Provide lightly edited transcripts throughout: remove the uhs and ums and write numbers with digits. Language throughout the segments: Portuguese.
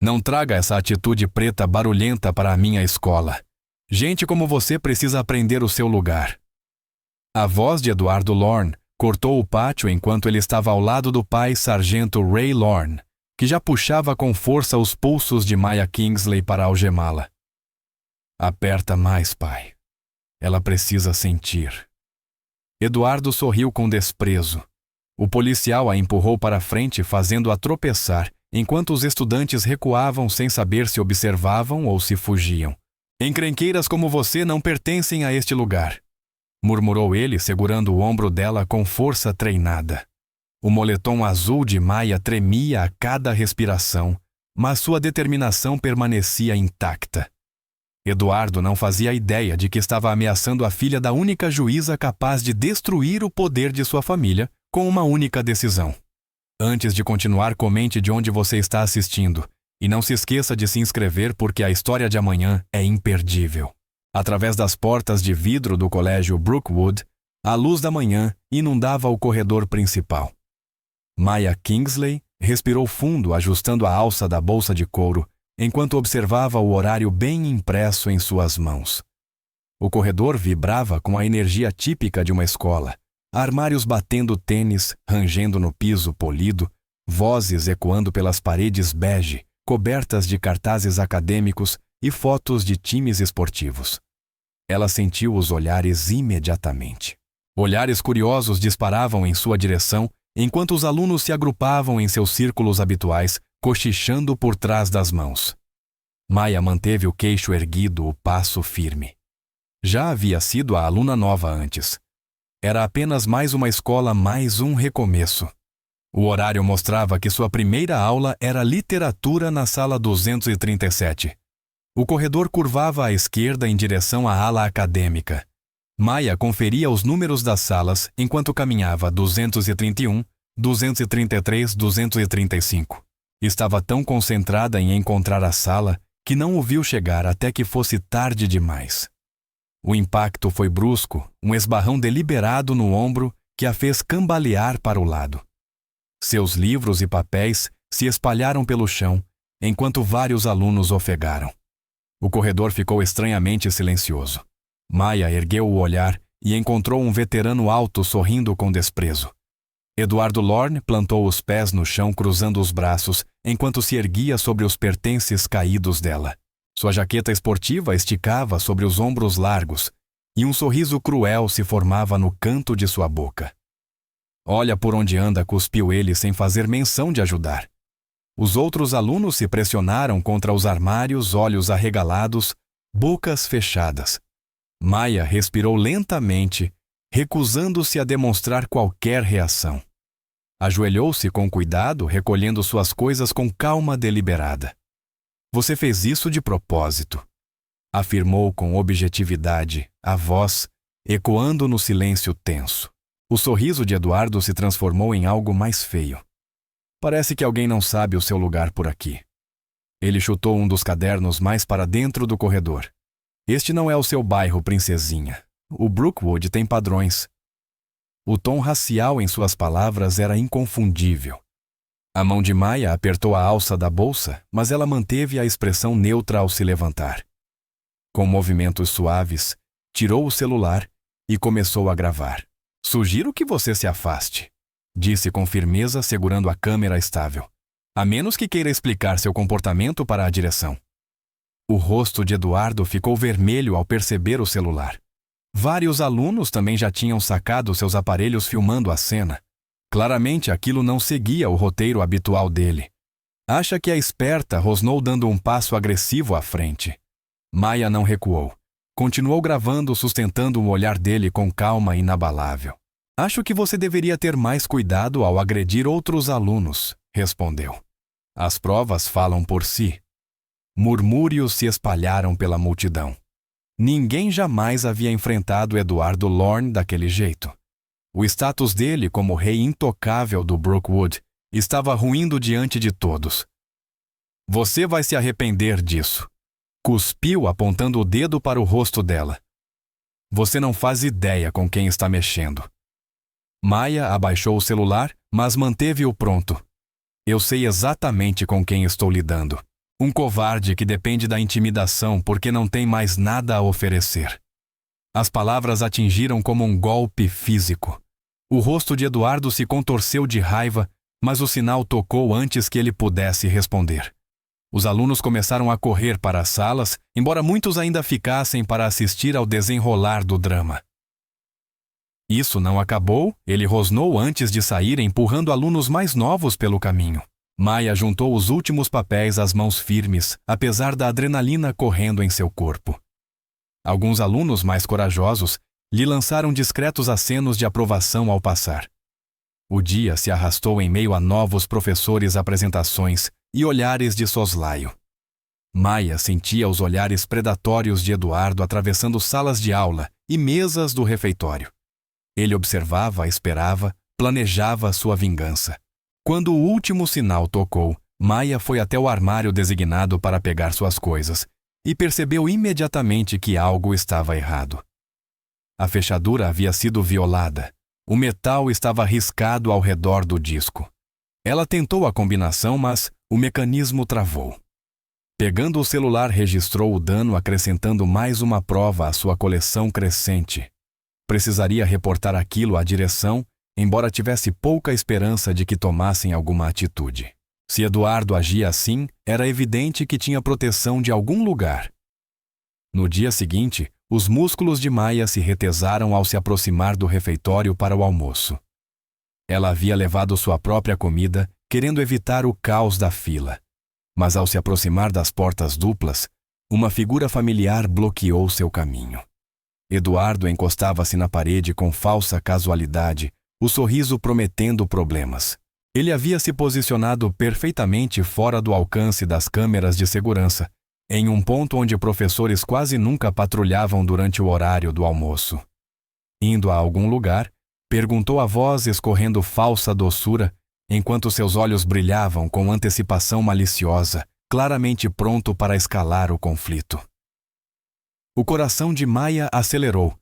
Não traga essa atitude preta barulhenta para a minha escola. Gente como você precisa aprender o seu lugar. A voz de Eduardo Lorne cortou o pátio enquanto ele estava ao lado do pai sargento Ray Lorne, que já puxava com força os pulsos de Maya Kingsley para algemá-la. Aperta mais, pai. Ela precisa sentir. Eduardo sorriu com desprezo. O policial a empurrou para frente, fazendo-a tropeçar, enquanto os estudantes recuavam sem saber se observavam ou se fugiam. Encrenqueiras como você não pertencem a este lugar, murmurou ele, segurando o ombro dela com força treinada. O moletom azul de Maya tremia a cada respiração, mas sua determinação permanecia intacta. Eduardo não fazia ideia de que estava ameaçando a filha da única juíza capaz de destruir o poder de sua família com uma única decisão. Antes de continuar, comente de onde você está assistindo e não se esqueça de se inscrever porque a história de amanhã é imperdível. Através das portas de vidro do colégio Brookwood, a luz da manhã inundava o corredor principal. Maya Kingsley respirou fundo, ajustando a alça da bolsa de couro, enquanto observava o horário bem impresso em suas mãos. O corredor vibrava com a energia típica de uma escola. Armários batendo tênis, rangendo no piso polido, vozes ecoando pelas paredes bege, cobertas de cartazes acadêmicos e fotos de times esportivos. Ela sentiu os olhares imediatamente. Olhares curiosos disparavam em sua direção, enquanto os alunos se agrupavam em seus círculos habituais, cochichando por trás das mãos. Maya manteve o queixo erguido, o passo firme. Já havia sido a aluna nova antes. Era apenas mais uma escola, mais um recomeço. O horário mostrava que sua primeira aula era literatura na sala 237. O corredor curvava à esquerda em direção à ala acadêmica. Maya conferia os números das salas enquanto caminhava 231, 233, 235. Estava tão concentrada em encontrar a sala que não o viu chegar até que fosse tarde demais. O impacto foi brusco, um esbarrão deliberado no ombro que a fez cambalear para o lado. Seus livros e papéis se espalharam pelo chão, enquanto vários alunos ofegaram. O corredor ficou estranhamente silencioso. Maya ergueu o olhar e encontrou um veterano alto sorrindo com desprezo. Eduardo Lorne plantou os pés no chão, cruzando os braços, enquanto se erguia sobre os pertences caídos dela. Sua jaqueta esportiva esticava sobre os ombros largos, e um sorriso cruel se formava no canto de sua boca. Olha por onde anda, cuspiu ele sem fazer menção de ajudar. Os outros alunos se pressionaram contra os armários, olhos arregalados, bocas fechadas. Maya respirou lentamente, recusando-se a demonstrar qualquer reação. Ajoelhou-se com cuidado, recolhendo suas coisas com calma deliberada. Você fez isso de propósito, afirmou com objetividade, a voz ecoando no silêncio tenso. O sorriso de Eduardo se transformou em algo mais feio. Parece que alguém não sabe o seu lugar por aqui. Ele chutou um dos cadernos mais para dentro do corredor. Este não é o seu bairro, princesinha. O Brookwood tem padrões. O tom racial em suas palavras era inconfundível. A mão de Maya apertou a alça da bolsa, mas ela manteve a expressão neutra ao se levantar. Com movimentos suaves, tirou o celular e começou a gravar. Sugiro que você se afaste, disse com firmeza, segurando a câmera estável. A menos que queira explicar seu comportamento para a direção. O rosto de Eduardo ficou vermelho ao perceber o celular. Vários alunos também já tinham sacado seus aparelhos filmando a cena. Claramente aquilo não seguia o roteiro habitual dele. Acha que é esperta, rosnou dando um passo agressivo à frente. Maya não recuou. Continuou gravando, sustentando o olhar dele com calma inabalável. Acho que você deveria ter mais cuidado ao agredir outros alunos, respondeu. As provas falam por si. Murmúrios se espalharam pela multidão. Ninguém jamais havia enfrentado Eduardo Lorne daquele jeito. O status dele como rei intocável do Brookwood estava ruindo diante de todos. Você vai se arrepender disso. Cuspiu, apontando o dedo para o rosto dela. Você não faz ideia com quem está mexendo. Maya abaixou o celular, mas manteve-o pronto. Eu sei exatamente com quem estou lidando. Um covarde que depende da intimidação porque não tem mais nada a oferecer. As palavras atingiram como um golpe físico. O rosto de Eduardo se contorceu de raiva, mas o sinal tocou antes que ele pudesse responder. Os alunos começaram a correr para as salas, embora muitos ainda ficassem para assistir ao desenrolar do drama. Isso não acabou, ele rosnou antes de sair, empurrando alunos mais novos pelo caminho. Maia juntou os últimos papéis às mãos firmes, apesar da adrenalina correndo em seu corpo. Alguns alunos mais corajosos lhe lançaram discretos acenos de aprovação ao passar. O dia se arrastou em meio a novos professores, apresentações e olhares de soslaio. Maia sentia os olhares predatórios de Eduardo atravessando salas de aula e mesas do refeitório. Ele observava, esperava, planejava sua vingança. Quando o último sinal tocou, Maia foi até o armário designado para pegar suas coisas e percebeu imediatamente que algo estava errado. A fechadura havia sido violada. O metal estava riscado ao redor do disco. Ela tentou a combinação, mas o mecanismo travou. Pegando o celular, registrou o dano, acrescentando mais uma prova à sua coleção crescente. Precisaria reportar aquilo à direção, embora tivesse pouca esperança de que tomassem alguma atitude. Se Eduardo agia assim, era evidente que tinha proteção de algum lugar. No dia seguinte, os músculos de Maia se retesaram ao se aproximar do refeitório para o almoço. Ela havia levado sua própria comida, querendo evitar o caos da fila. Mas ao se aproximar das portas duplas, uma figura familiar bloqueou seu caminho. Eduardo encostava-se na parede com falsa casualidade, o sorriso prometendo problemas. Ele havia se posicionado perfeitamente fora do alcance das câmeras de segurança, em um ponto onde professores quase nunca patrulhavam durante o horário do almoço. Indo a algum lugar, perguntou a voz escorrendo falsa doçura, enquanto seus olhos brilhavam com antecipação maliciosa, claramente pronto para escalar o conflito. O coração de Maia acelerou,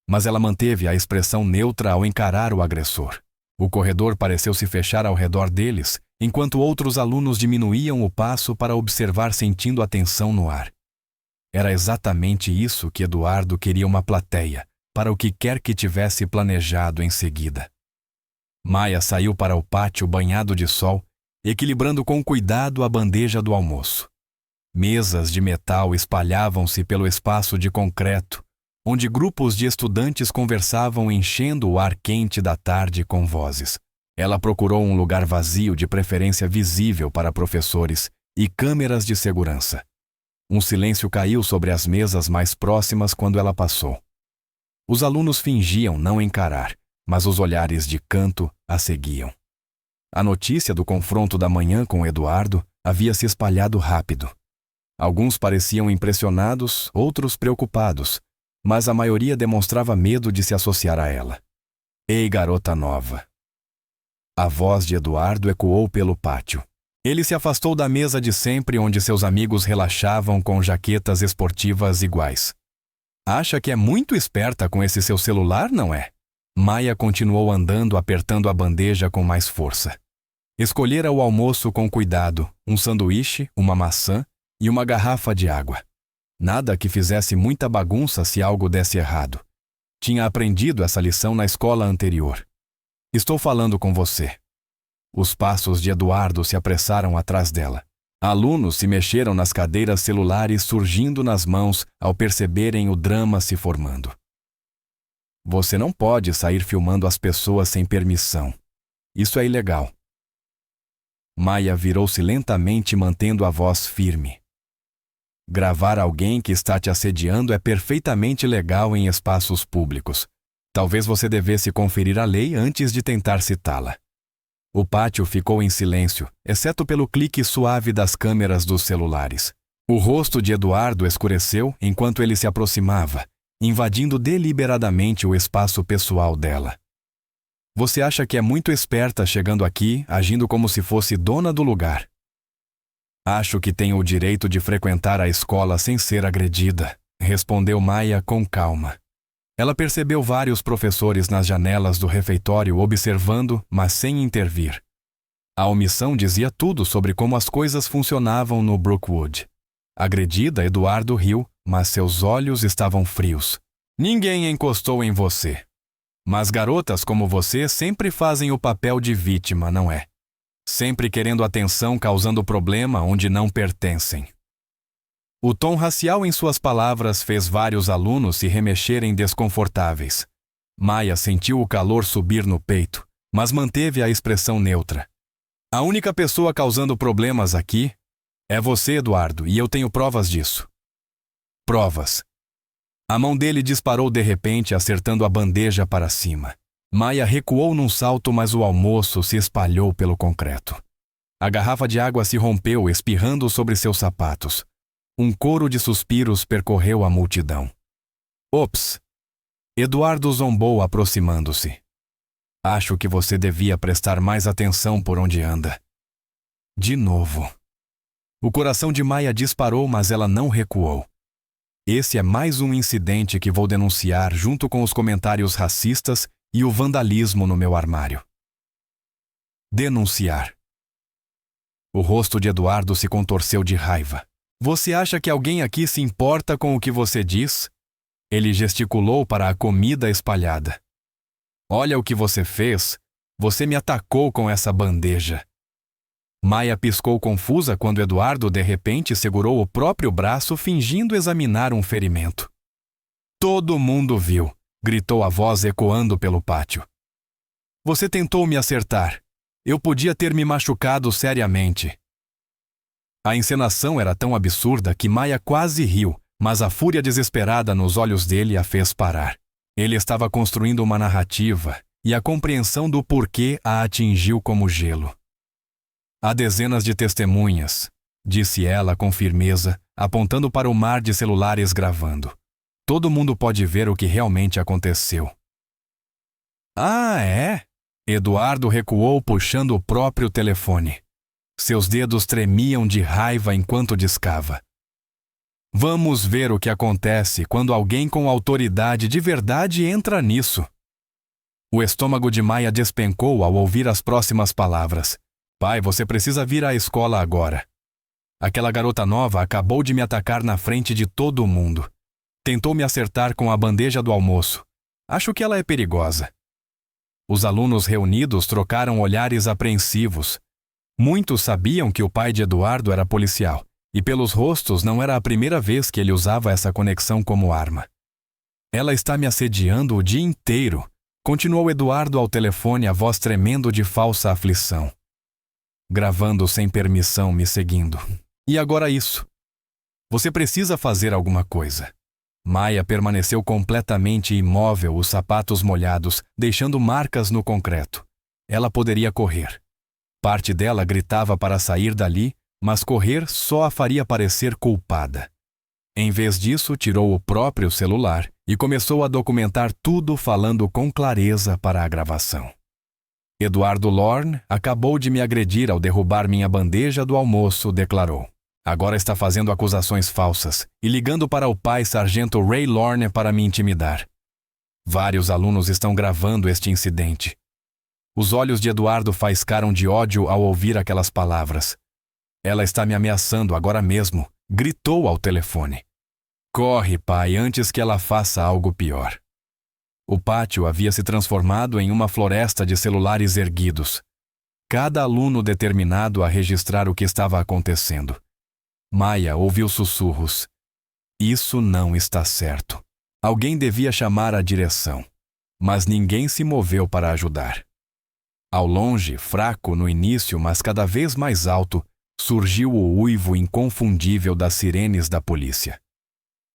mas ela manteve a expressão neutra ao encarar o agressor. O corredor pareceu se fechar ao redor deles, enquanto outros alunos diminuíam o passo para observar, sentindo a tensão no ar. Era exatamente isso que Eduardo queria, uma plateia, para o que quer que tivesse planejado em seguida. Maia saiu para o pátio banhado de sol, equilibrando com cuidado a bandeja do almoço. Mesas de metal espalhavam-se pelo espaço de concreto, onde grupos de estudantes conversavam, enchendo o ar quente da tarde com vozes. Ela procurou um lugar vazio, de preferência visível para professores, e câmeras de segurança. Um silêncio caiu sobre as mesas mais próximas quando ela passou. Os alunos fingiam não encarar, mas os olhares de canto a seguiam. A notícia do confronto da manhã com Eduardo havia se espalhado rápido. Alguns pareciam impressionados, outros preocupados, mas a maioria demonstrava medo de se associar a ela. Ei, garota nova! A voz de Eduardo ecoou pelo pátio. Ele se afastou da mesa de sempre, onde seus amigos relaxavam com jaquetas esportivas iguais. Acha que é muito esperta com esse seu celular, não é? Maia continuou andando, apertando a bandeja com mais força. Escolhera o almoço com cuidado, um sanduíche, uma maçã e uma garrafa de água. Nada que fizesse muita bagunça se algo desse errado. Tinha aprendido essa lição na escola anterior. Estou falando com você. Os passos de Eduardo se apressaram atrás dela. Alunos se mexeram nas cadeiras, celulares surgindo nas mãos ao perceberem o drama se formando. Você não pode sair filmando as pessoas sem permissão. Isso é ilegal. Maia virou-se lentamente, mantendo a voz firme. Gravar alguém que está te assediando é perfeitamente legal em espaços públicos. Talvez você devesse conferir a lei antes de tentar citá-la. O pátio ficou em silêncio, exceto pelo clique suave das câmeras dos celulares. O rosto de Eduardo escureceu enquanto ele se aproximava, invadindo deliberadamente o espaço pessoal dela. Você acha que é muito esperta chegando aqui, agindo como se fosse dona do lugar. Acho que tenho o direito de frequentar a escola sem ser agredida, respondeu Maia com calma. Ela percebeu vários professores nas janelas do refeitório observando, mas sem intervir. A omissão dizia tudo sobre como as coisas funcionavam no Brookwood. Agredida, Eduardo riu, mas seus olhos estavam frios. Ninguém encostou em você. Mas garotas como você sempre fazem o papel de vítima, não é? Sempre querendo atenção, causando problema onde não pertencem. O tom racial em suas palavras fez vários alunos se remexerem desconfortáveis. Maya sentiu o calor subir no peito, mas manteve a expressão neutra. A única pessoa causando problemas aqui é você, Eduardo, e eu tenho provas disso. Provas. A mão dele disparou de repente, acertando a bandeja para cima. Maya recuou num salto, mas o almoço se espalhou pelo concreto. A garrafa de água se rompeu, espirrando sobre seus sapatos. Um coro de suspiros percorreu a multidão. Ops! Eduardo zombou, aproximando-se. Acho que você devia prestar mais atenção por onde anda. De novo. O coração de Maya disparou, mas ela não recuou. Esse é mais um incidente que vou denunciar junto com os comentários racistas e o vandalismo no meu armário. Denunciar. O rosto de Eduardo se contorceu de raiva. Você acha que alguém aqui se importa com o que você diz? Ele gesticulou para a comida espalhada. Olha o que você fez. Você me atacou com essa bandeja. Maya piscou confusa quando Eduardo de repente segurou o próprio braço, fingindo examinar um ferimento. Todo mundo viu, gritou a voz ecoando pelo pátio. Você tentou me acertar. Eu podia ter me machucado seriamente. A encenação era tão absurda que Maya quase riu, mas a fúria desesperada nos olhos dele a fez parar. Ele estava construindo uma narrativa, e a compreensão do porquê a atingiu como gelo. Há dezenas de testemunhas, disse ela com firmeza, apontando para o mar de celulares gravando. Todo mundo pode ver o que realmente aconteceu. Ah, é? Eduardo recuou, puxando o próprio telefone. Seus dedos tremiam de raiva enquanto discava. Vamos ver o que acontece quando alguém com autoridade de verdade entra nisso. O estômago de Maya despencou ao ouvir as próximas palavras. Pai, você precisa vir à escola agora. Aquela garota nova acabou de me atacar na frente de todo mundo. Tentou me acertar com a bandeja do almoço. Acho que ela é perigosa. Os alunos reunidos trocaram olhares apreensivos. Muitos sabiam que o pai de Eduardo era policial, e pelos rostos não era a primeira vez que ele usava essa conexão como arma. Ela está me assediando o dia inteiro, continuou Eduardo ao telefone, a voz tremendo de falsa aflição. Gravando sem permissão, me seguindo. E agora isso. Você precisa fazer alguma coisa. Maya permaneceu completamente imóvel, os sapatos molhados, deixando marcas no concreto. Ela poderia correr. Parte dela gritava para sair dali, mas correr só a faria parecer culpada. Em vez disso, tirou o próprio celular e começou a documentar tudo, falando com clareza para a gravação. Eduardo Lorne acabou de me agredir ao derrubar minha bandeja do almoço, declarou. Agora está fazendo acusações falsas e ligando para o pai, Sargento Ray Lorne, para me intimidar. Vários alunos estão gravando este incidente. Os olhos de Eduardo faiscaram de ódio ao ouvir aquelas palavras. Ela está me ameaçando agora mesmo, gritou ao telefone. Corre, pai, antes que ela faça algo pior. O pátio havia se transformado em uma floresta de celulares erguidos. Cada aluno determinado a registrar o que estava acontecendo. Maya ouviu sussurros. Isso não está certo. Alguém devia chamar a direção. Mas ninguém se moveu para ajudar. Ao longe, fraco no início, mas cada vez mais alto, surgiu o uivo inconfundível das sirenes da polícia.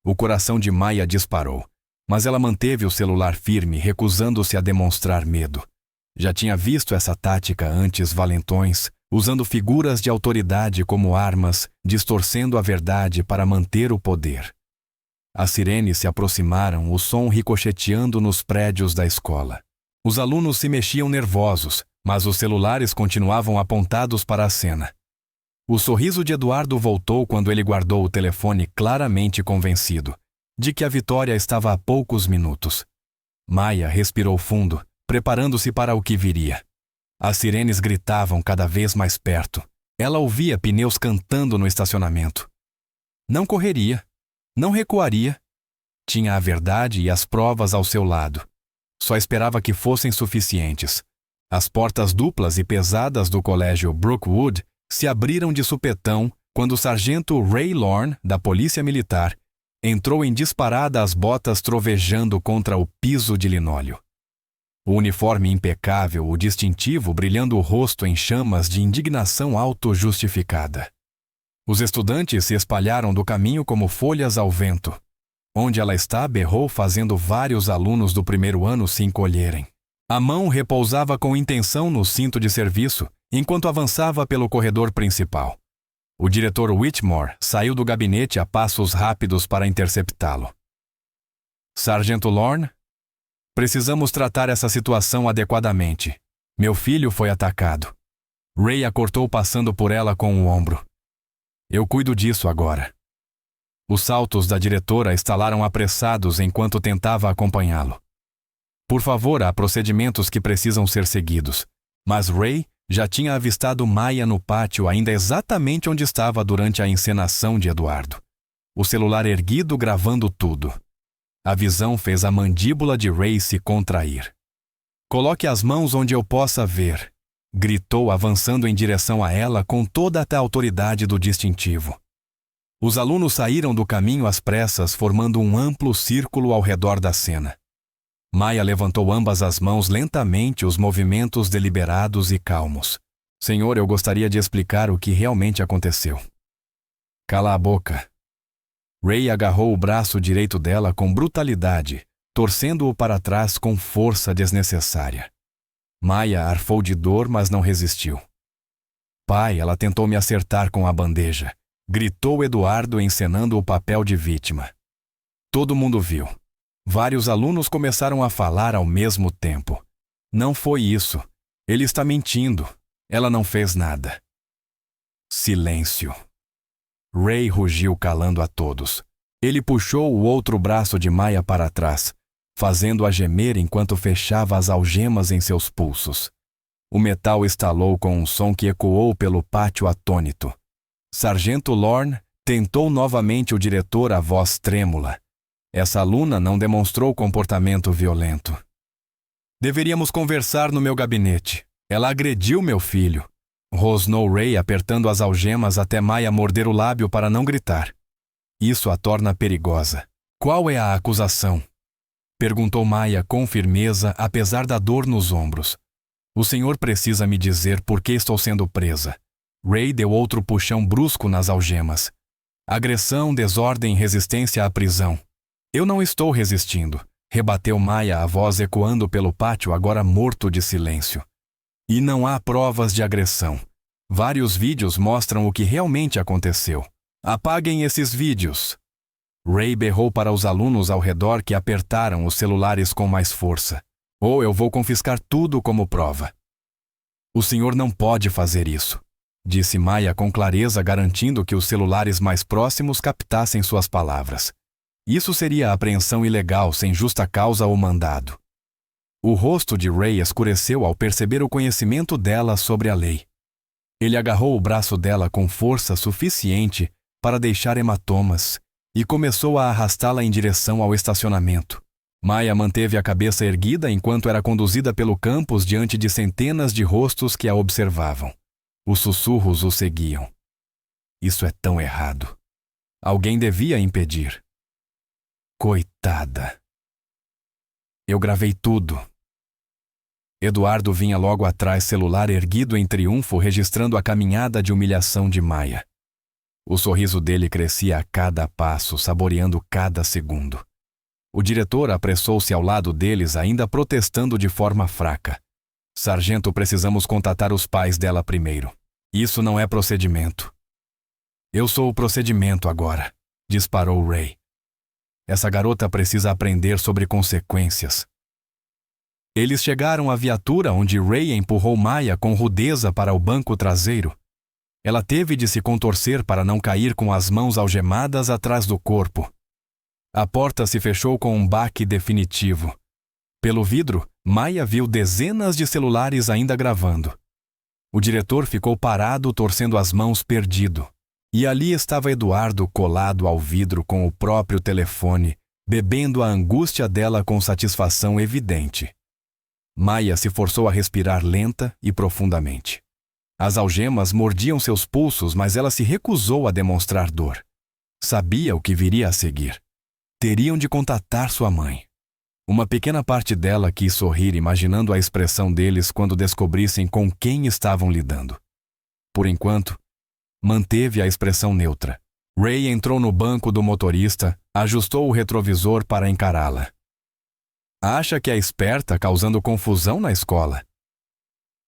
O coração de Maya disparou, mas ela manteve o celular firme, recusando-se a demonstrar medo. Já tinha visto essa tática antes, valentões, usando figuras de autoridade como armas, distorcendo a verdade para manter o poder. As sirenes se aproximaram, o som ricocheteando nos prédios da escola. Os alunos se mexiam nervosos, mas os celulares continuavam apontados para a cena. O sorriso de Eduardo voltou quando ele guardou o telefone, claramente convencido de que a vitória estava a poucos minutos. Maya respirou fundo, preparando-se para o que viria. As sirenes gritavam cada vez mais perto. Ela ouvia pneus cantando no estacionamento. Não correria. Não recuaria. Tinha a verdade e as provas ao seu lado. Só esperava que fossem suficientes. As portas duplas e pesadas do colégio Brookwood se abriram de supetão quando o sargento Ray Lorne, da Polícia Militar, entrou em disparada, as botas trovejando contra o piso de linóleo. O uniforme impecável, o distintivo brilhando o rosto em chamas de indignação auto-justificada. Os estudantes se espalharam do caminho como folhas ao vento. Onde ela está, berrou, fazendo vários alunos do primeiro ano se encolherem. A mão repousava com intenção no cinto de serviço, enquanto avançava pelo corredor principal. O diretor Whitmore saiu do gabinete a passos rápidos para interceptá-lo. Sargento Lorne, precisamos tratar essa situação adequadamente. Meu filho foi atacado. Ray a cortou passando por ela com o ombro. Eu cuido disso agora. Os saltos da diretora estalaram apressados enquanto tentava acompanhá-lo. Por favor, há procedimentos que precisam ser seguidos. Mas Ray já tinha avistado Maya no pátio, ainda exatamente onde estava durante a encenação de Eduardo. O celular erguido gravando tudo. A visão fez a mandíbula de Ray se contrair. Coloque as mãos onde eu possa ver, gritou, avançando em direção a ela com toda a autoridade do distintivo. Os alunos saíram do caminho às pressas, formando um amplo círculo ao redor da cena. Maya levantou ambas as mãos lentamente, os movimentos deliberados e calmos. Senhor, eu gostaria de explicar o que realmente aconteceu. Cala a boca. Ray agarrou o braço direito dela com brutalidade, torcendo-o para trás com força desnecessária. Maya arfou de dor, mas não resistiu. Pai, ela tentou me acertar com a bandeja, gritou Eduardo, encenando o papel de vítima. Todo mundo viu. Vários alunos começaram a falar ao mesmo tempo. Não foi isso. Ele está mentindo. Ela não fez nada. Silêncio. Ray rugiu, calando a todos. Ele puxou o outro braço de Maya para trás, fazendo-a gemer enquanto fechava as algemas em seus pulsos. O metal estalou com um som que ecoou pelo pátio atônito. Sargento Lorne tentou novamente o diretor, a voz trêmula. Essa aluna não demonstrou comportamento violento. Deveríamos conversar no meu gabinete. Ela agrediu meu filho. Rosnou Ray, apertando as algemas até Maya morder o lábio para não gritar. Isso a torna perigosa. Qual é a acusação? Perguntou Maya com firmeza, apesar da dor nos ombros. O senhor precisa me dizer por que estou sendo presa. Ray deu outro puxão brusco nas algemas. Agressão, desordem, resistência à prisão. Eu não estou resistindo, rebateu Maya, a voz ecoando pelo pátio, agora morto de silêncio. E não há provas de agressão. Vários vídeos mostram o que realmente aconteceu. Apaguem esses vídeos. Ray berrou para os alunos ao redor, que apertaram os celulares com mais força. Ou eu vou confiscar tudo como prova. O senhor não pode fazer isso, disse Maya com clareza, garantindo que os celulares mais próximos captassem suas palavras. Isso seria apreensão ilegal, sem justa causa ou mandado. O rosto de Ray escureceu ao perceber o conhecimento dela sobre a lei. Ele agarrou o braço dela com força suficiente para deixar hematomas e começou a arrastá-la em direção ao estacionamento. Maya manteve a cabeça erguida enquanto era conduzida pelo campus diante de centenas de rostos que a observavam. Os sussurros o seguiam. Isso é tão errado. Alguém devia impedir. Coitada. Eu gravei tudo. Eduardo vinha logo atrás, celular erguido em triunfo, registrando a caminhada de humilhação de Maya. O sorriso dele crescia a cada passo, saboreando cada segundo. O diretor apressou-se ao lado deles, ainda protestando de forma fraca. Sargento, precisamos contatar os pais dela primeiro. Isso não é procedimento. Eu sou o procedimento agora, disparou Ray. Essa garota precisa aprender sobre consequências. Eles chegaram à viatura, onde Ray empurrou Maya com rudeza para o banco traseiro. Ela teve de se contorcer para não cair com as mãos algemadas atrás do corpo. A porta se fechou com um baque definitivo. Pelo vidro, Maya viu dezenas de celulares ainda gravando. O diretor ficou parado, torcendo as mãos, perdido. E ali estava Eduardo colado ao vidro com o próprio telefone, bebendo a angústia dela com satisfação evidente. Maya se forçou a respirar lenta e profundamente. As algemas mordiam seus pulsos, mas ela se recusou a demonstrar dor. Sabia o que viria a seguir. Teriam de contatar sua mãe. Uma pequena parte dela quis sorrir, imaginando a expressão deles quando descobrissem com quem estavam lidando. Por enquanto, manteve a expressão neutra. Ray entrou no banco do motorista, ajustou o retrovisor para encará-la. Acha que é esperta, causando confusão na escola?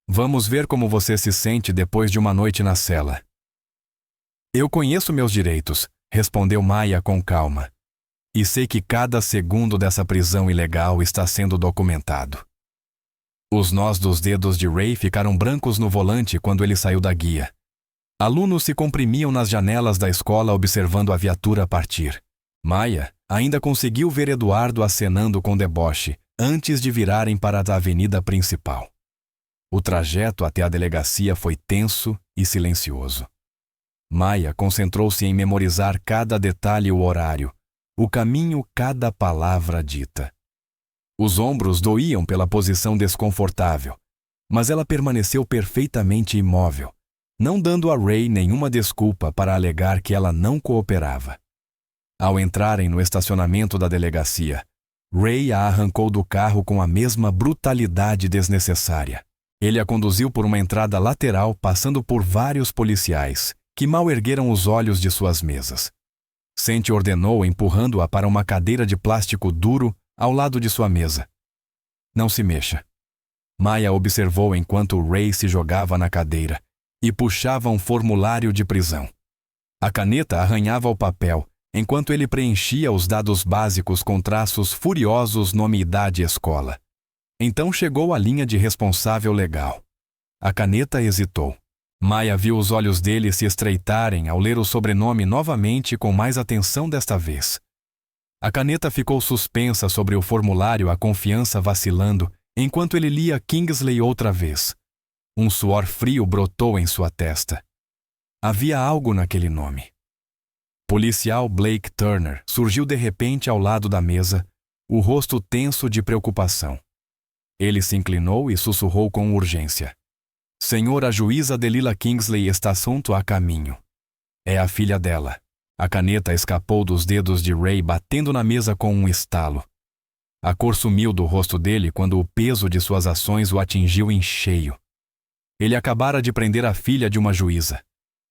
Vamos ver como você se sente depois de uma noite na cela. Eu conheço meus direitos, respondeu Maya com calma. E sei que cada segundo dessa prisão ilegal está sendo documentado. Os nós dos dedos de Ray ficaram brancos no volante quando ele saiu da guia. Alunos se comprimiam nas janelas da escola observando a viatura partir. Maya ainda conseguiu ver Eduardo acenando com deboche antes de virarem para a avenida principal. O trajeto até a delegacia foi tenso e silencioso. Maya concentrou-se em memorizar cada detalhe e o horário, o caminho, cada palavra dita. Os ombros doíam pela posição desconfortável, mas ela permaneceu perfeitamente imóvel, não dando a Ray nenhuma desculpa para alegar que ela não cooperava. Ao entrarem no estacionamento da delegacia, Ray a arrancou do carro com a mesma brutalidade desnecessária. Ele a conduziu por uma entrada lateral, passando por vários policiais, que mal ergueram os olhos de suas mesas. Sandy ordenou, empurrando-a para uma cadeira de plástico duro ao lado de sua mesa. Não se mexa. Maya observou enquanto Ray se jogava na cadeira e puxava um formulário de prisão. A caneta arranhava o papel, enquanto ele preenchia os dados básicos com traços furiosos, nome, idade e escola. Então chegou a linha de responsável legal. A caneta hesitou. Maya viu os olhos dele se estreitarem ao ler o sobrenome novamente com mais atenção desta vez. A caneta ficou suspensa sobre o formulário, a confiança vacilando, enquanto ele lia Kingsley outra vez. Um suor frio brotou em sua testa. Havia algo naquele nome. Policial Blake Turner surgiu de repente ao lado da mesa, o rosto tenso de preocupação. Ele se inclinou e sussurrou com urgência. Senhora juíza Delilah Kingsley está assunto a caminho. É a filha dela. A caneta escapou dos dedos de Ray, batendo na mesa com um estalo. A cor sumiu do rosto dele quando o peso de suas ações o atingiu em cheio. Ele acabara de prender a filha de uma juíza.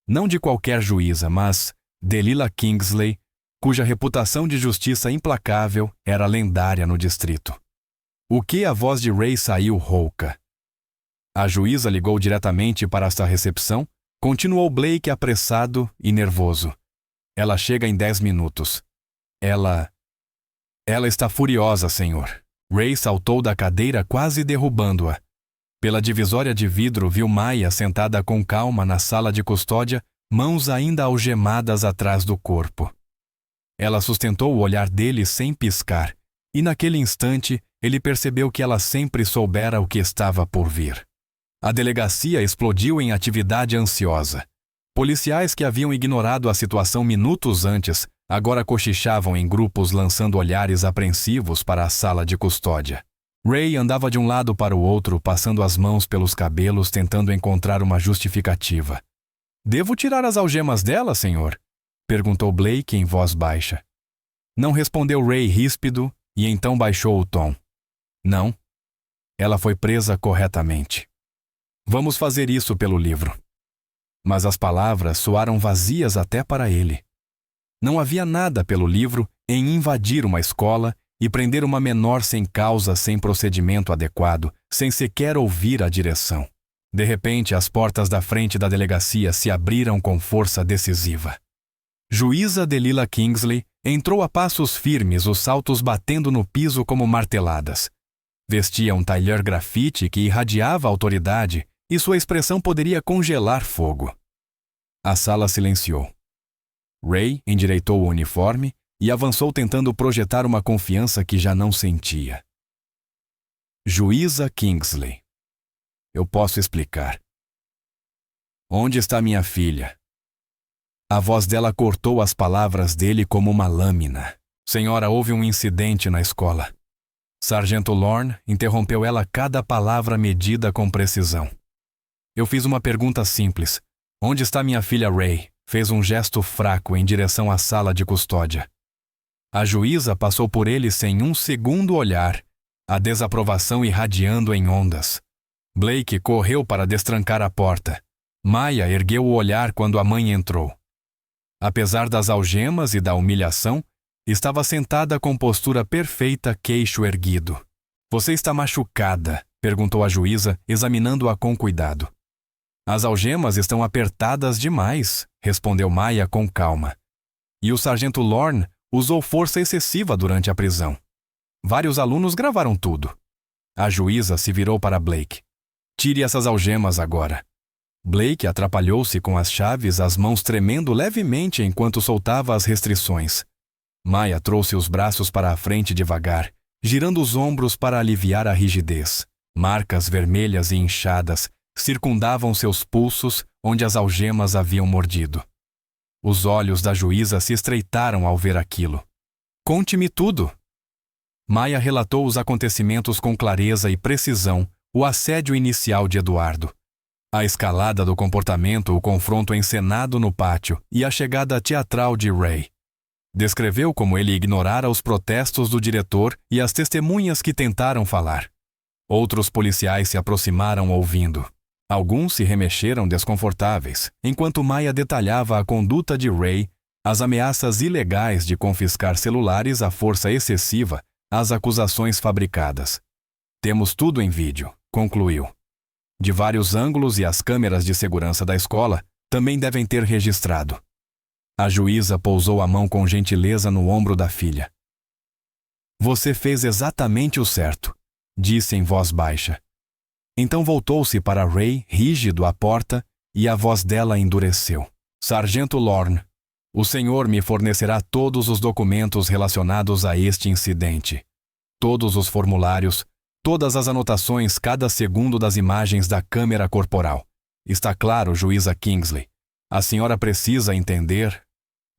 Não de qualquer juíza, mas Delilah Kingsley, cuja reputação de justiça implacável era lendária no distrito. O que a voz de Ray saiu rouca. A juíza ligou diretamente para esta recepção, continuou Blake apressado e nervoso. Ela chega em 10 minutos. Ela está furiosa, senhor. Ray saltou da cadeira, quase derrubando-a. Pela divisória de vidro viu Maya sentada com calma na sala de custódia, mãos ainda algemadas atrás do corpo. Ela sustentou o olhar dele sem piscar, e naquele instante ele percebeu que ela sempre soubera o que estava por vir. A delegacia explodiu em atividade ansiosa. Policiais que haviam ignorado a situação minutos antes, agora cochichavam em grupos, lançando olhares apreensivos para a sala de custódia. Ray andava de um lado para o outro, passando as mãos pelos cabelos, tentando encontrar uma justificativa. "Devo tirar as algemas dela, senhor?" perguntou Blake em voz baixa. Não respondeu Ray ríspido, e então baixou o tom. "Não. Ela foi presa corretamente. Vamos fazer isso pelo livro." Mas as palavras soaram vazias até para ele. Não havia nada pelo livro em invadir uma escola e prender uma menor sem causa, sem procedimento adequado, sem sequer ouvir a direção. De repente, as portas da frente da delegacia se abriram com força decisiva. Juíza Delilah Kingsley entrou a passos firmes, os saltos batendo no piso como marteladas. Vestia um tailleur grafite que irradiava autoridade, e sua expressão poderia congelar fogo. A sala silenciou. Ray endireitou o uniforme e avançou tentando projetar uma confiança que já não sentia. Juíza Kingsley. Eu posso explicar. Onde está minha filha? A voz dela cortou as palavras dele como uma lâmina. Senhora, houve um incidente na escola. Sargento Lorne interrompeu ela cada palavra medida com precisão. Eu fiz uma pergunta simples. Onde está minha filha Ray? Fez um gesto fraco em direção à sala de custódia. A juíza passou por ele sem um segundo olhar, a desaprovação irradiando em ondas. Blake correu para destrancar a porta. Maya ergueu o olhar quando a mãe entrou. Apesar das algemas e da humilhação, estava sentada com postura perfeita, queixo erguido. Você está machucada? Perguntou a juíza, examinando-a com cuidado. As algemas estão apertadas demais, respondeu Maya com calma. E o sargento Lorne usou força excessiva durante a prisão. Vários alunos gravaram tudo. A juíza se virou para Blake. Tire essas algemas agora. Blake atrapalhou-se com as chaves, as mãos tremendo levemente enquanto soltava as restrições. Maya trouxe os braços para a frente devagar, girando os ombros para aliviar a rigidez. Marcas vermelhas e inchadas circundavam seus pulsos onde as algemas haviam mordido. Os olhos da juíza se estreitaram ao ver aquilo. Conte-me tudo. Maya relatou os acontecimentos com clareza e precisão, o assédio inicial de Eduardo. A escalada do comportamento, o confronto encenado no pátio e a chegada teatral de Ray. Descreveu como ele ignorara os protestos do diretor e as testemunhas que tentaram falar. Outros policiais se aproximaram ouvindo. Alguns se remexeram desconfortáveis, enquanto Maya detalhava a conduta de Ray, as ameaças ilegais de confiscar celulares à força excessiva, as acusações fabricadas. Temos tudo em vídeo, concluiu. De vários ângulos e as câmeras de segurança da escola também devem ter registrado. A juíza pousou a mão com gentileza no ombro da filha. Você fez exatamente o certo, disse em voz baixa. Então voltou-se para Ray, rígido à porta, e a voz dela endureceu. Sargento Lorne, o senhor me fornecerá todos os documentos relacionados a este incidente. Todos os formulários, todas as anotações, cada segundo das imagens da câmera corporal. Está claro, juíza Kingsley. A senhora precisa entender...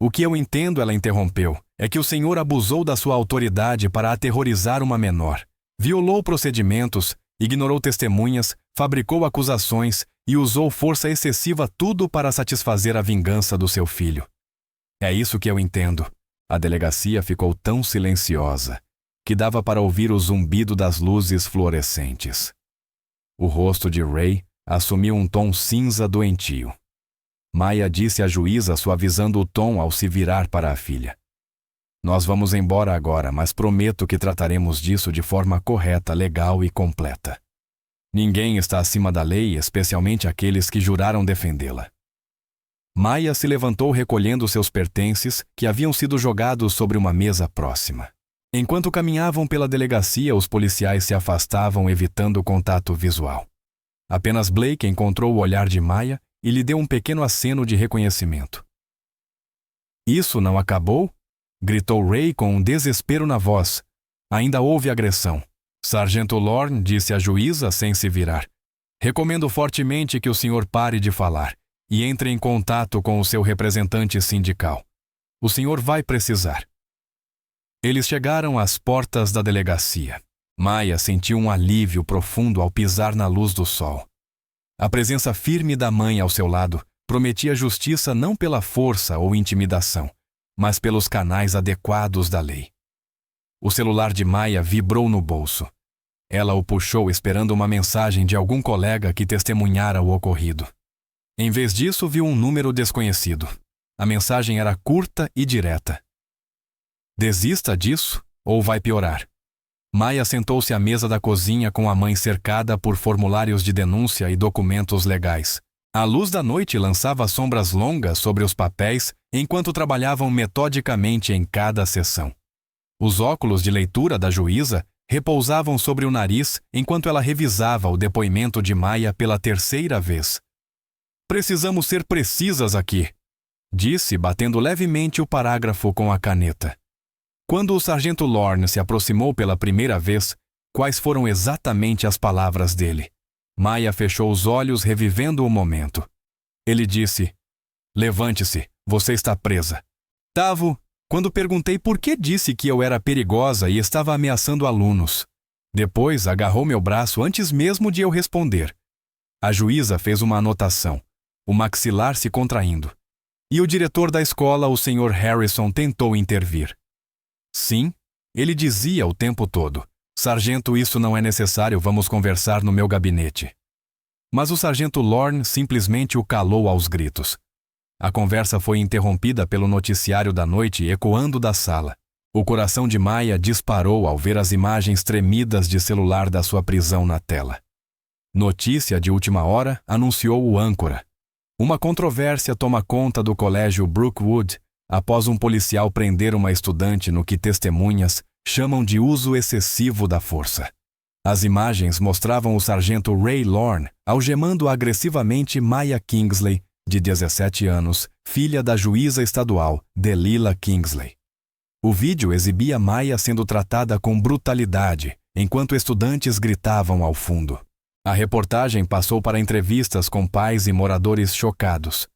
O que eu entendo, ela interrompeu, é que o senhor abusou da sua autoridade para aterrorizar uma menor. Violou procedimentos, ignorou testemunhas, fabricou acusações e usou força excessiva tudo para satisfazer a vingança do seu filho. É isso que eu entendo. A delegacia ficou tão silenciosa que dava para ouvir o zumbido das luzes fluorescentes. O rosto de Ray assumiu um tom cinza doentio. Maya disse à juíza, suavizando o tom ao se virar para a filha. Nós vamos embora agora, mas prometo que trataremos disso de forma correta, legal e completa. Ninguém está acima da lei, especialmente aqueles que juraram defendê-la. Maya se levantou recolhendo seus pertences, que haviam sido jogados sobre uma mesa próxima. Enquanto caminhavam pela delegacia, os policiais se afastavam, evitando o contato visual. Apenas Blake encontrou o olhar de Maya e lhe deu um pequeno aceno de reconhecimento. Isso não acabou? Gritou Ray com um desespero na voz. Ainda houve agressão. Sargento Lorne disse à juíza sem se virar. Recomendo fortemente que o senhor pare de falar e entre em contato com o seu representante sindical. O senhor vai precisar. Eles chegaram às portas da delegacia. Maya sentiu um alívio profundo ao pisar na luz do sol. A presença firme da mãe ao seu lado prometia justiça não pela força ou intimidação, mas pelos canais adequados da lei. O celular de Maya vibrou no bolso. Ela o puxou esperando uma mensagem de algum colega que testemunhara o ocorrido. Em vez disso, viu um número desconhecido. A mensagem era curta e direta. Desista disso ou vai piorar. Maya sentou-se à mesa da cozinha com a mãe cercada por formulários de denúncia e documentos legais. A luz da noite lançava sombras longas sobre os papéis enquanto trabalhavam metodicamente em cada sessão. Os óculos de leitura da juíza repousavam sobre o nariz enquanto ela revisava o depoimento de Maya pela terceira vez. Precisamos ser precisas aqui, disse, batendo levemente o parágrafo com a caneta. Quando o sargento Lorne se aproximou pela primeira vez, Quais foram exatamente as palavras dele? Maia fechou os olhos, revivendo o momento. Ele disse: "Levante-se, você está presa." Tavo, quando perguntei por que disse que eu era perigosa e estava ameaçando alunos. Depois agarrou meu braço antes mesmo de eu responder. A juíza fez uma anotação, o maxilar se contraindo. E o diretor da escola, o Sr. Harrison, tentou intervir. Sim, ele dizia o tempo todo: "Sargento, isso não é necessário, vamos conversar no meu gabinete." Mas o sargento Lorne simplesmente o calou aos gritos. A conversa foi interrompida pelo noticiário da noite ecoando da sala. O coração de Maia disparou ao ver as imagens tremidas de celular da sua prisão na tela. Notícia de última hora, anunciou o âncora. Uma controvérsia toma conta do colégio Brookwood após um policial prender uma estudante no que testemunhas chamam de uso excessivo da força. As imagens mostravam o sargento Ray Lorne algemando agressivamente Maia Kingsley, de 17 anos, filha da juíza estadual Delilah Kingsley. O vídeo exibia Maia sendo tratada com brutalidade, enquanto estudantes gritavam ao fundo. A reportagem passou para entrevistas com pais e moradores chocados.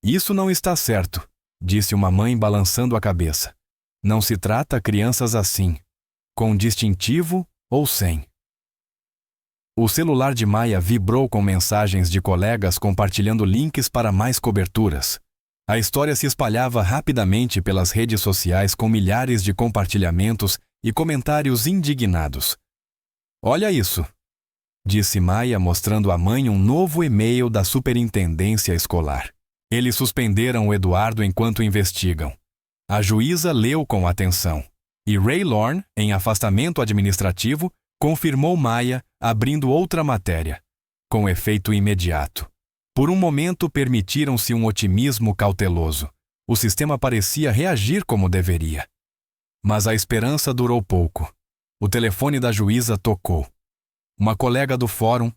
"Isso não está certo", disse uma mãe balançando a cabeça. "Não se trata crianças assim, com distintivo ou sem." O celular de Maia vibrou com mensagens de colegas compartilhando links para mais coberturas. A história se espalhava rapidamente pelas redes sociais com milhares de compartilhamentos e comentários indignados. "Olha isso", disse Maia, mostrando à mãe um novo e-mail da superintendência escolar. "Eles suspenderam o Eduardo enquanto investigam." A juíza leu com atenção. E Ray Lorne, em afastamento administrativo, confirmou Maia, abrindo outra matéria, com efeito imediato. Por um momento permitiram-se um otimismo cauteloso. O sistema parecia reagir como deveria. Mas a esperança durou pouco. O telefone da juíza tocou. Uma colega do fórum.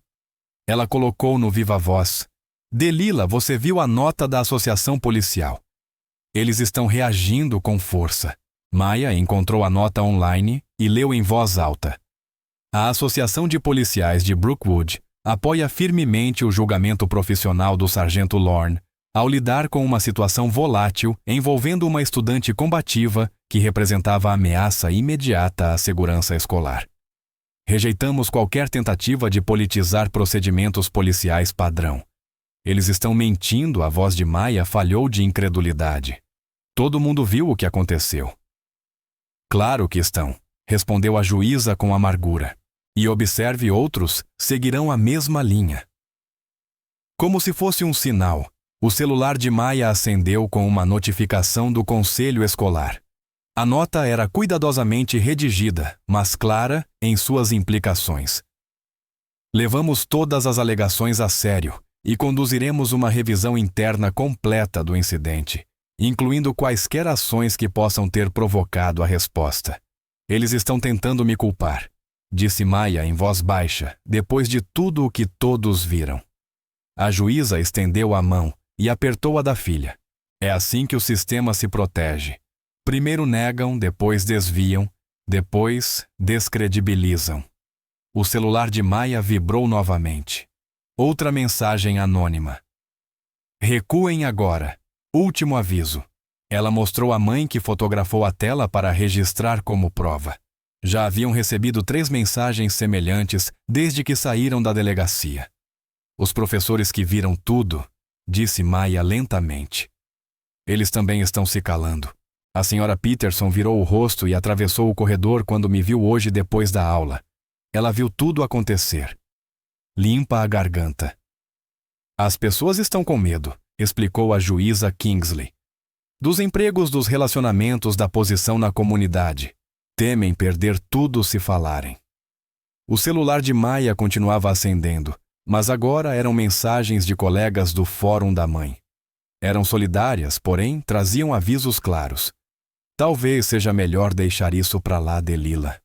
Ela colocou no viva voz: "Delilah, você viu a nota da associação policial? Eles estão reagindo com força." Maia encontrou a nota online e leu em voz alta. A Associação de Policiais de Brookwood apoia firmemente o julgamento profissional do sargento Lorne ao lidar com uma situação volátil envolvendo uma estudante combativa que representava ameaça imediata à segurança escolar. Rejeitamos qualquer tentativa de politizar procedimentos policiais padrão. Eles estão mentindo, a voz de Maia falhou de incredulidade. Todo mundo viu o que aconteceu. Claro que estão, respondeu a juíza com amargura. E observe, outros seguirão a mesma linha. Como se fosse um sinal, o celular de Maia acendeu com uma notificação do conselho escolar. A nota era cuidadosamente redigida, mas clara em suas implicações. "Levamos todas as alegações a sério e conduziremos uma revisão interna completa do incidente, incluindo quaisquer ações que possam ter provocado a resposta. Eles estão tentando me culpar", disse Maia em voz baixa, depois de tudo o que todos viram. A juíza estendeu a mão e apertou a da filha. É assim que o sistema se protege. Primeiro negam, depois desviam, depois descredibilizam. O celular de Maia vibrou novamente. Outra mensagem anônima. "Recuem agora. Último aviso." Ela mostrou à mãe que fotografou a tela para registrar como prova. Já haviam recebido 3 mensagens semelhantes desde que saíram da delegacia. "Os professores que viram tudo", disse Maia lentamente. "Eles também estão se calando. A senhora Peterson virou o rosto e atravessou o corredor quando me viu hoje depois da aula. Ela viu tudo acontecer. Limpa a garganta." "As pessoas estão com medo", explicou a juíza Kingsley. "Dos empregos, dos relacionamentos, da posição na comunidade. Temem perder tudo se falarem." O celular de Maia continuava acendendo, mas agora eram mensagens de colegas do fórum da mãe. Eram solidárias, porém traziam avisos claros. "Talvez seja melhor deixar isso para lá, Delilah.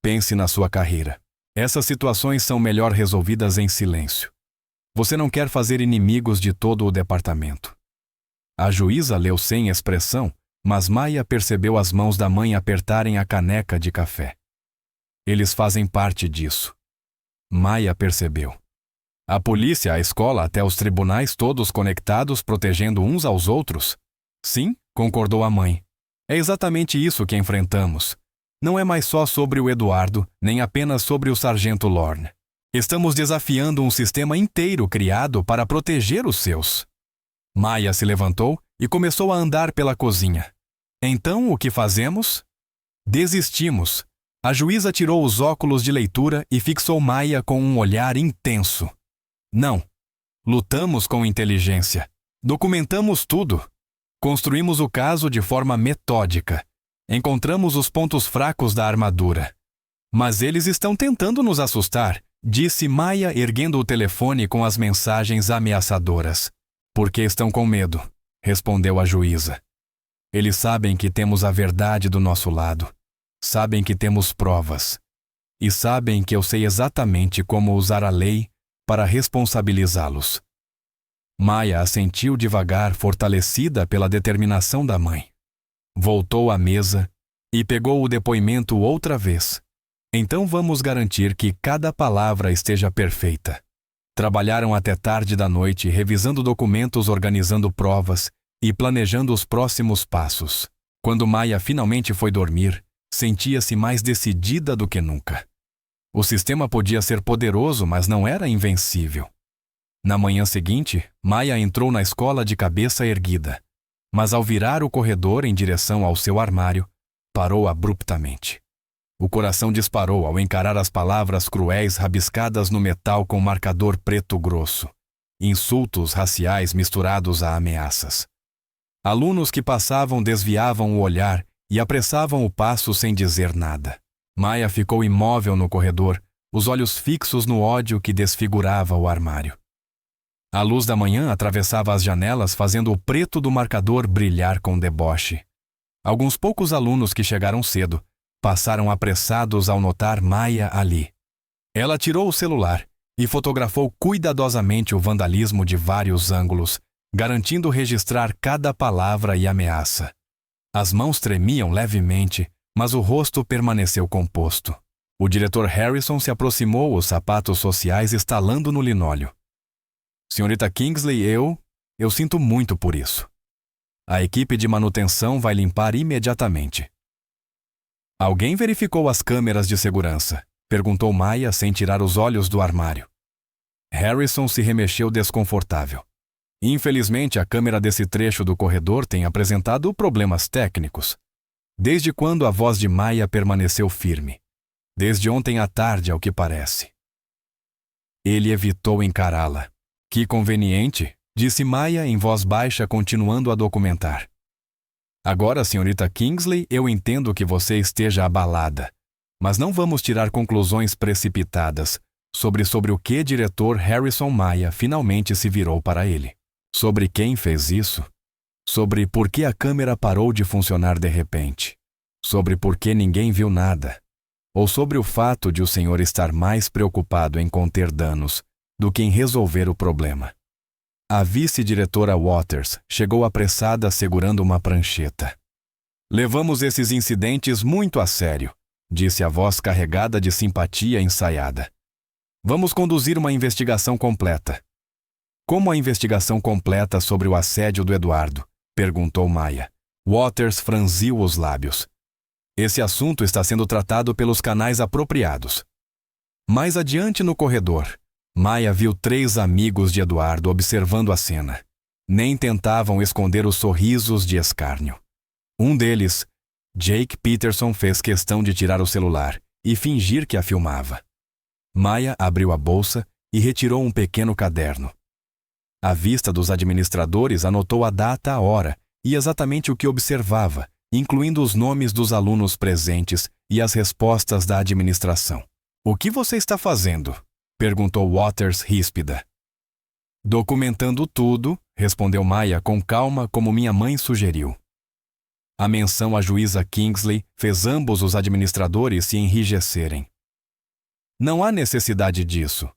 Pense na sua carreira. Essas situações são melhor resolvidas em silêncio. Você não quer fazer inimigos de todo o departamento." A juíza leu sem expressão, mas Maia percebeu as mãos da mãe apertarem a caneca de café. Eles fazem parte disso. Maya percebeu. A polícia, a escola, até os tribunais, todos conectados, protegendo uns aos outros? Sim, concordou a mãe. É exatamente isso que enfrentamos. Não é mais só sobre o Eduardo, nem apenas sobre o sargento Lorne. Estamos desafiando um sistema inteiro criado para proteger os seus. Maya se levantou e começou a andar pela cozinha. Então, o que fazemos? Desistimos. A juíza tirou os óculos de leitura e fixou Maya com um olhar intenso. Não. Lutamos com inteligência. Documentamos tudo. Construímos o caso de forma metódica. Encontramos os pontos fracos da armadura. Mas eles estão tentando nos assustar, disse Maya, erguendo o telefone com as mensagens ameaçadoras. Porque estão com medo, respondeu a juíza. Eles sabem que temos a verdade do nosso lado. Sabem que temos provas. E sabem que eu sei exatamente como usar a lei para responsabilizá-los. Maya assentiu devagar, fortalecida pela determinação da mãe. Voltou à mesa e pegou o depoimento outra vez. Então vamos garantir que cada palavra esteja perfeita. Trabalharam até tarde da noite, revisando documentos, organizando provas e planejando os próximos passos. Quando Maya finalmente foi dormir, sentia-se mais decidida do que nunca. O sistema podia ser poderoso, mas não era invencível. Na manhã seguinte, Maya entrou na escola de cabeça erguida, mas ao virar o corredor em direção ao seu armário, parou abruptamente. O coração disparou ao encarar as palavras cruéis rabiscadas no metal com marcador preto grosso. Insultos raciais misturados a ameaças. Alunos que passavam desviavam o olhar e apressavam o passo sem dizer nada. Maya ficou imóvel no corredor, os olhos fixos no ódio que desfigurava o armário. A luz da manhã atravessava as janelas, fazendo o preto do marcador brilhar com deboche. Alguns poucos alunos que chegaram cedo passaram apressados ao notar Maya ali. Ela tirou o celular e fotografou cuidadosamente o vandalismo de vários ângulos, garantindo registrar cada palavra e ameaça. As mãos tremiam levemente, mas o rosto permaneceu composto. O diretor Harrison se aproximou, os sapatos sociais estalando no linóleo. Senhorita Kingsley, eu sinto muito por isso. A equipe de manutenção vai limpar imediatamente. Alguém verificou as câmeras de segurança? Perguntou Maya sem tirar os olhos do armário. Harrison se remexeu desconfortável. Infelizmente, a câmera desse trecho do corredor tem apresentado problemas técnicos. Desde quando a voz de Maya permaneceu firme? Desde ontem à tarde, ao que parece. Ele evitou encará-la. Que conveniente, disse Maya em voz baixa, continuando a documentar. Agora, senhorita Kingsley, eu entendo que você esteja abalada, mas não vamos tirar conclusões precipitadas sobre o que diretor Harrison Maya finalmente se virou para ele. Sobre quem fez isso? Sobre por que a câmera parou de funcionar de repente? Sobre por que ninguém viu nada? Ou sobre o fato de o senhor estar mais preocupado em conter danos do que em resolver o problema? A vice-diretora Waters chegou apressada segurando uma prancheta. Levamos esses incidentes muito a sério, disse a voz carregada de simpatia ensaiada. Vamos conduzir uma investigação completa. Como a investigação completa sobre o assédio do Eduardo? Perguntou Maya. Waters franziu os lábios. Esse assunto está sendo tratado pelos canais apropriados. Mais adiante no corredor, Maya viu 3 amigos de Eduardo observando a cena. Nem tentavam esconder os sorrisos de escárnio. Um deles, Jake Peterson, fez questão de tirar o celular e fingir que a filmava. Maya abriu a bolsa e retirou um pequeno caderno. À vista dos administradores, anotou a data, a hora e exatamente o que observava, incluindo os nomes dos alunos presentes e as respostas da administração. O que você está fazendo? Perguntou Waters ríspida. Documentando tudo, respondeu Maya com calma, como minha mãe sugeriu. A menção à juíza Kingsley fez ambos os administradores se enrijecerem. Não há necessidade disso,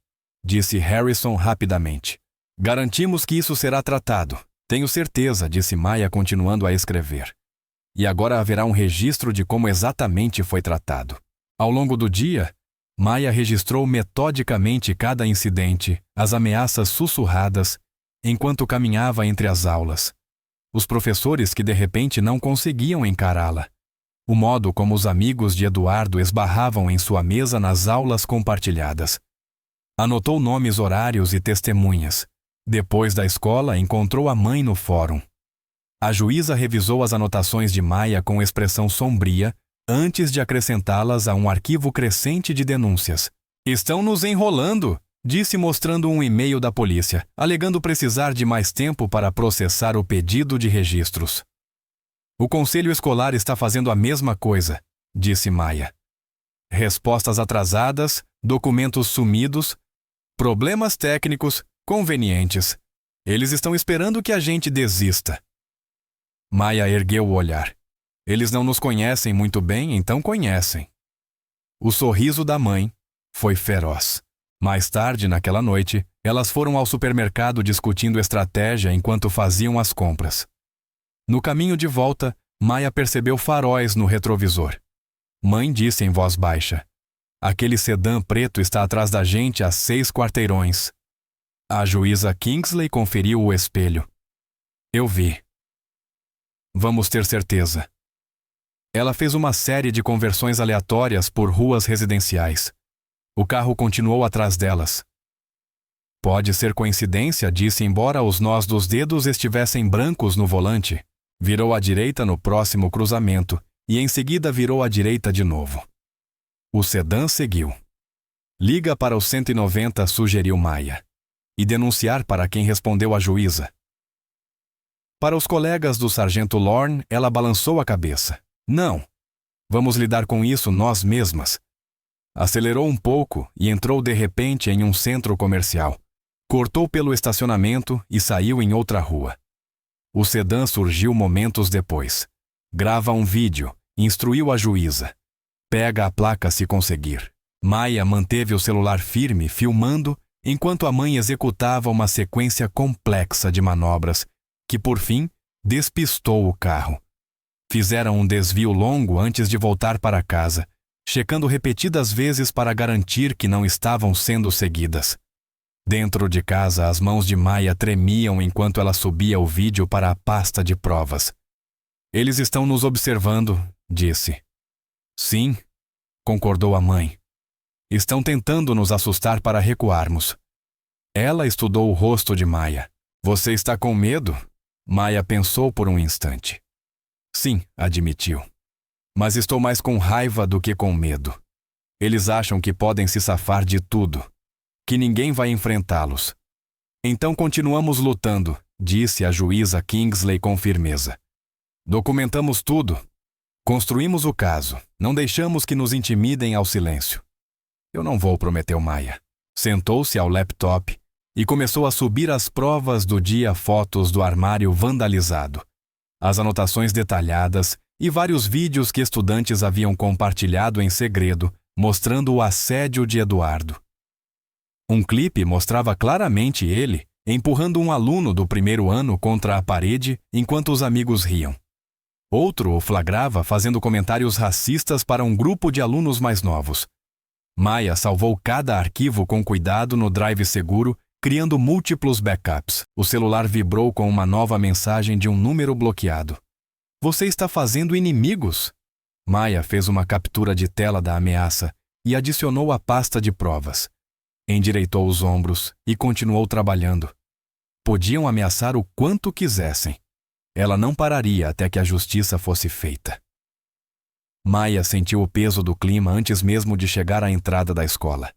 disse Harrison rapidamente. Garantimos que isso será tratado. Tenho certeza, disse Maya continuando a escrever. E agora haverá um registro de como exatamente foi tratado. Ao longo do dia, Maia registrou metodicamente cada incidente, as ameaças sussurradas, enquanto caminhava entre as aulas. Os professores que de repente não conseguiam encará-la. O modo como os amigos de Eduardo esbarravam em sua mesa nas aulas compartilhadas. Anotou nomes, horários e testemunhas. Depois da escola, encontrou a mãe no fórum. A juíza revisou as anotações de Maia com expressão sombria, antes de acrescentá-las a um arquivo crescente de denúncias. "Estão nos enrolando", disse mostrando um e-mail da polícia, alegando precisar de mais tempo para processar o pedido de registros. "O conselho escolar está fazendo a mesma coisa", disse Maia. "Respostas atrasadas, documentos sumidos, problemas técnicos convenientes. Eles estão esperando que a gente desista." Maia ergueu o olhar. "Eles não nos conhecem muito bem, então conhecem." O sorriso da mãe foi feroz. Mais tarde, naquela noite, elas foram ao supermercado discutindo estratégia enquanto faziam as compras. No caminho de volta, Maia percebeu faróis no retrovisor. Mãe disse em voz baixa: "Aquele sedã preto está atrás da gente há 6 quarteirões." A juíza Kingsley conferiu o espelho. "Eu vi." "Vamos ter certeza." Ela fez uma série de conversões aleatórias por ruas residenciais. O carro continuou atrás delas. "Pode ser coincidência", disse, embora os nós dos dedos estivessem brancos no volante. Virou à direita no próximo cruzamento e em seguida virou à direita de novo. O sedã seguiu. "Liga para o 190", sugeriu Maia. "E denunciar", para quem respondeu a juíza. Para os colegas do sargento Lorne, ela balançou a cabeça. "Não. Vamos lidar com isso nós mesmas." Acelerou um pouco e entrou de repente em um centro comercial. Cortou pelo estacionamento e saiu em outra rua. O sedã surgiu momentos depois. "Grava um vídeo", instruiu a juíza. "Pega a placa se conseguir." Maia manteve o celular firme, filmando, enquanto a mãe executava uma sequência complexa de manobras que, por fim, despistou o carro. Fizeram um desvio longo antes de voltar para casa, checando repetidas vezes para garantir que não estavam sendo seguidas. Dentro de casa, as mãos de Maia tremiam enquanto ela subia o vídeo para a pasta de provas. "Eles estão nos observando", disse. "Sim", concordou a mãe. "Estão tentando nos assustar para recuarmos." Ela estudou o rosto de Maia. "Você está com medo?" Maia pensou por um instante. "Sim", admitiu. "Mas estou mais com raiva do que com medo. Eles acham que podem se safar de tudo, que ninguém vai enfrentá-los. Então continuamos lutando", disse a juíza Kingsley com firmeza. "Documentamos tudo. Construímos o caso. Não deixamos que nos intimidem ao silêncio." "Eu não vou", prometeu Maia. Sentou-se ao laptop e começou a subir as provas do dia, fotos do armário vandalizado, as anotações detalhadas e vários vídeos que estudantes haviam compartilhado em segredo, mostrando o assédio de Eduardo. Um clipe mostrava claramente ele empurrando um aluno do primeiro ano contra a parede enquanto os amigos riam. Outro o flagrava fazendo comentários racistas para um grupo de alunos mais novos. Maia salvou cada arquivo com cuidado no drive seguro, criando múltiplos backups. O celular vibrou com uma nova mensagem de um número bloqueado. "Você está fazendo inimigos?" Maia fez uma captura de tela da ameaça e adicionou à pasta de provas. Endireitou os ombros e continuou trabalhando. Podiam ameaçar o quanto quisessem. Ela não pararia até que a justiça fosse feita. Maia sentiu o peso do clima antes mesmo de chegar à entrada da escola.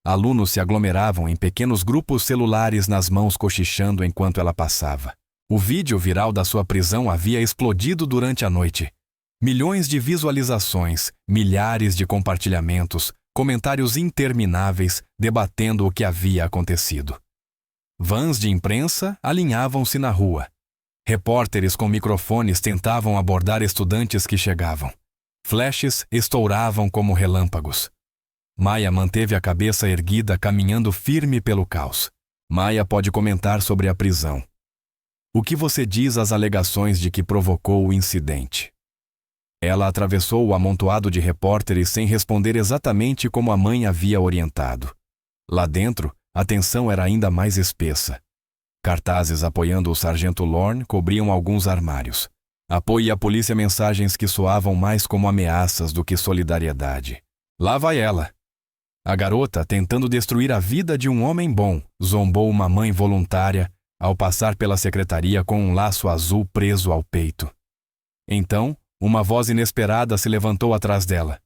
Alunos se aglomeravam em pequenos grupos celulares nas mãos, cochichando enquanto ela passava. O vídeo viral da sua prisão havia explodido durante a noite. Milhões de visualizações, milhares de compartilhamentos, comentários intermináveis debatendo o que havia acontecido. Vans de imprensa alinhavam-se na rua. Repórteres com microfones tentavam abordar estudantes que chegavam. Flashes estouravam como relâmpagos. Maia manteve a cabeça erguida, caminhando firme pelo caos. Maia pode comentar sobre a prisão. "O que você diz às alegações de que provocou o incidente?" Ela atravessou o amontoado de repórteres sem responder exatamente como a mãe havia orientado. Lá dentro, a tensão era ainda mais espessa. Cartazes apoiando o sargento Lorne cobriam alguns armários. Apoie a polícia mensagens que soavam mais como ameaças do que solidariedade. Lá vai ela. A garota, tentando destruir a vida de um homem bom, zombou uma mãe voluntária ao passar pela secretaria com um laço azul preso ao peito. Então, uma voz inesperada se levantou atrás dela.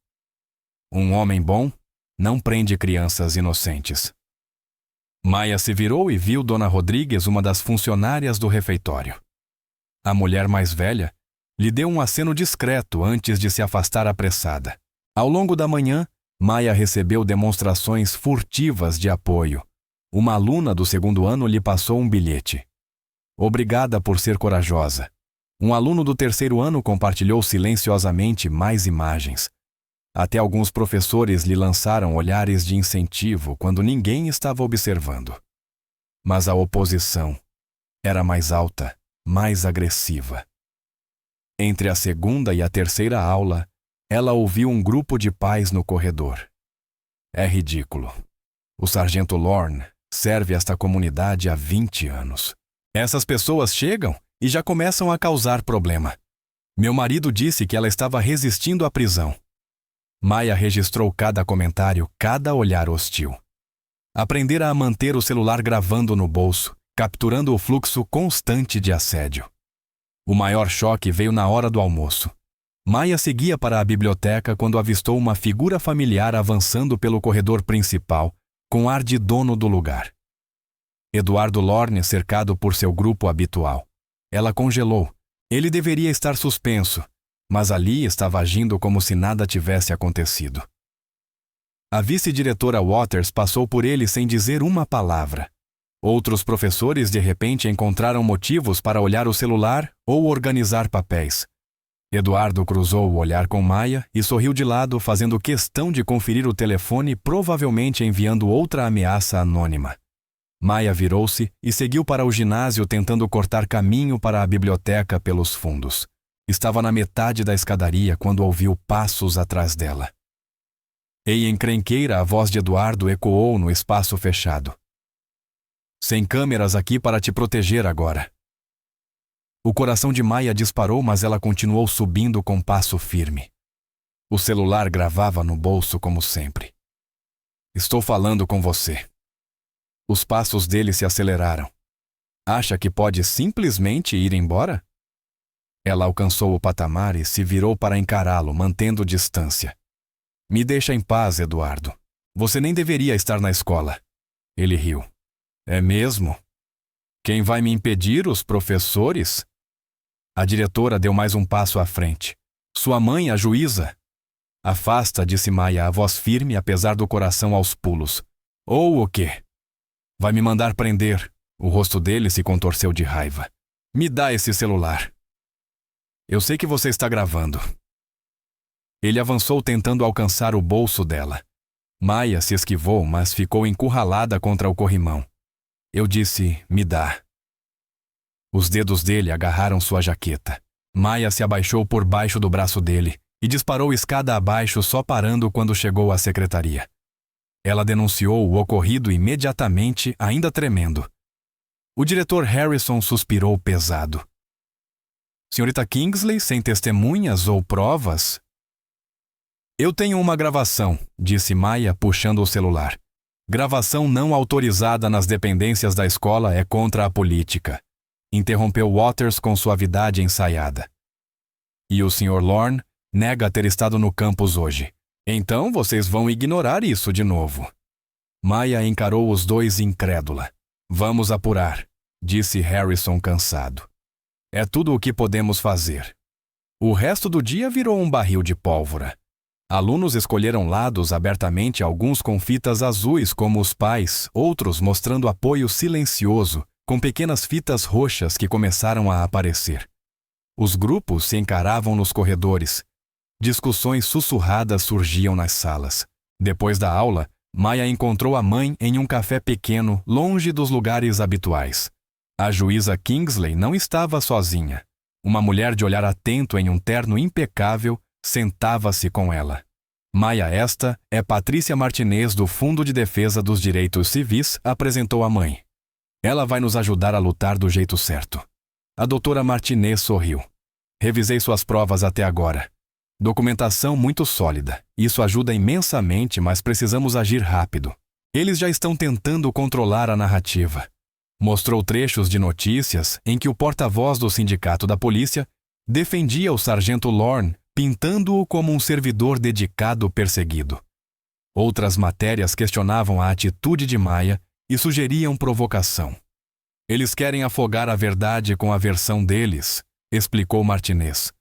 Um homem bom não prende crianças inocentes. Maia se virou e viu Dona Rodrigues, uma das funcionárias do refeitório. A mulher mais velha lhe deu um aceno discreto antes de se afastar apressada. Ao longo da manhã, Maia recebeu demonstrações furtivas de apoio. Uma aluna do 2º ano lhe passou um bilhete. Obrigada por ser corajosa. Um aluno do 3º ano compartilhou silenciosamente mais imagens. Até alguns professores lhe lançaram olhares de incentivo quando ninguém estava observando. Mas a oposição era mais alta, mais agressiva. Entre a 2ª e a 3ª aula, ela ouviu um grupo de pais no corredor. É ridículo. O sargento Lorne serve esta comunidade há 20 anos. Essas pessoas chegam e já começam a causar problema. Meu marido disse que ela estava resistindo à prisão. Maia registrou cada comentário, cada olhar hostil. Aprendera a manter o celular gravando no bolso, capturando o fluxo constante de assédio. O maior choque veio na hora do almoço. Maia seguia para a biblioteca quando avistou uma figura familiar avançando pelo corredor principal, com ar de dono do lugar. Eduardo Lorne cercado por seu grupo habitual. Ela congelou. Ele deveria estar suspenso, mas ali estava agindo como se nada tivesse acontecido. A vice-diretora Waters passou por ele sem dizer uma palavra. Outros professores de repente encontraram motivos para olhar o celular ou organizar papéis. Eduardo cruzou o olhar com Maia e sorriu de lado, fazendo questão de conferir o telefone, provavelmente enviando outra ameaça anônima. Maia virou-se e seguiu para o ginásio, tentando cortar caminho para a biblioteca pelos fundos. Estava na metade da escadaria quando ouviu passos atrás dela. Ei, encrenqueira, a voz de Eduardo ecoou no espaço fechado. Sem câmeras aqui para te proteger agora. O coração de Maia disparou, mas ela continuou subindo com passo firme. O celular gravava no bolso como sempre. Estou falando com você. Os passos dele se aceleraram. Acha que pode simplesmente ir embora? Ela alcançou o patamar e se virou para encará-lo, mantendo distância. Me deixa em paz, Eduardo. Você nem deveria estar na escola. Ele riu. É mesmo? Quem vai me impedir? Os professores? A diretora deu mais um passo à frente. Sua mãe, a juíza. Afasta, disse Maia, a voz firme apesar do coração aos pulos. Ou o quê? Vai me mandar prender. O rosto dele se contorceu de raiva. Me dá esse celular. Eu sei que você está gravando. Ele avançou tentando alcançar o bolso dela. Maia se esquivou, mas ficou encurralada contra o corrimão. Eu disse, me dá. Os dedos dele agarraram sua jaqueta. Maia se abaixou por baixo do braço dele e disparou escada abaixo, só parando quando chegou à secretaria. Ela denunciou o ocorrido imediatamente, ainda tremendo. O diretor Harrison suspirou pesado. Senhorita Kingsley, sem testemunhas ou provas? Eu tenho uma gravação, disse Maia, puxando o celular. Gravação não autorizada nas dependências da escola é contra a política. Interrompeu Waters com suavidade ensaiada. E o Sr. Lorne nega ter estado no campus hoje. Então vocês vão ignorar isso de novo. Maia encarou os dois incrédula. Vamos apurar, disse Harrison cansado. É tudo o que podemos fazer. O resto do dia virou um barril de pólvora. Alunos escolheram lados abertamente, alguns com fitas azuis como os pais, outros mostrando apoio silencioso, com pequenas fitas roxas que começaram a aparecer. Os grupos se encaravam nos corredores. Discussões sussurradas surgiam nas salas. Depois da aula, Maia encontrou a mãe em um café pequeno, longe dos lugares habituais. A juíza Kingsley não estava sozinha. Uma mulher de olhar atento em um terno impecável sentava-se com ela. Maia, esta é Patrícia Martinez do Fundo de Defesa dos Direitos Civis, apresentou a mãe. Ela vai nos ajudar a lutar do jeito certo. A doutora Martinez sorriu. Revisei suas provas até agora. Documentação muito sólida. Isso ajuda imensamente, mas precisamos agir rápido. Eles já estão tentando controlar a narrativa. Mostrou trechos de notícias em que o porta-voz do sindicato da polícia defendia o sargento Lorne, pintando-o como um servidor dedicado perseguido. Outras matérias questionavam a atitude de Maia e sugeriam provocação. Eles querem afogar a verdade com a versão deles, explicou Martinez.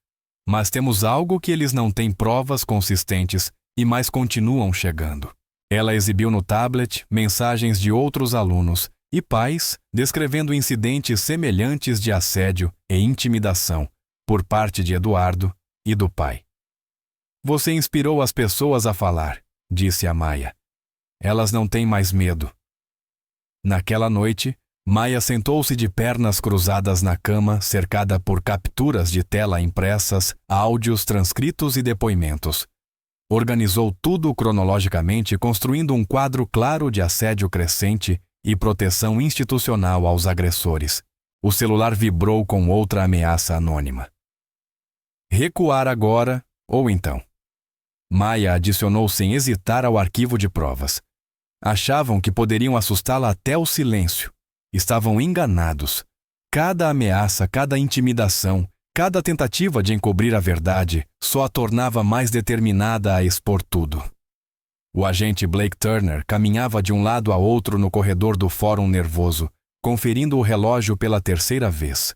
Mas temos algo que eles não têm provas consistentes e mais continuam chegando. Ela exibiu no tablet mensagens de outros alunos e pais descrevendo incidentes semelhantes de assédio e intimidação por parte de Eduardo e do pai. Você inspirou as pessoas a falar, disse a Maia. Elas não têm mais medo. Naquela noite, Maia sentou-se de pernas cruzadas na cama, cercada por capturas de tela impressas, áudios transcritos e depoimentos. Organizou tudo cronologicamente, construindo um quadro claro de assédio crescente e proteção institucional aos agressores. O celular vibrou com outra ameaça anônima. Recuar agora, ou então. Maia adicionou sem hesitar ao arquivo de provas. Achavam que poderiam assustá-la até o silêncio. Estavam enganados. Cada ameaça, cada intimidação, cada tentativa de encobrir a verdade só a tornava mais determinada a expor tudo. O agente Blake Turner caminhava de um lado a outro no corredor do fórum nervoso, conferindo o relógio pela terceira vez.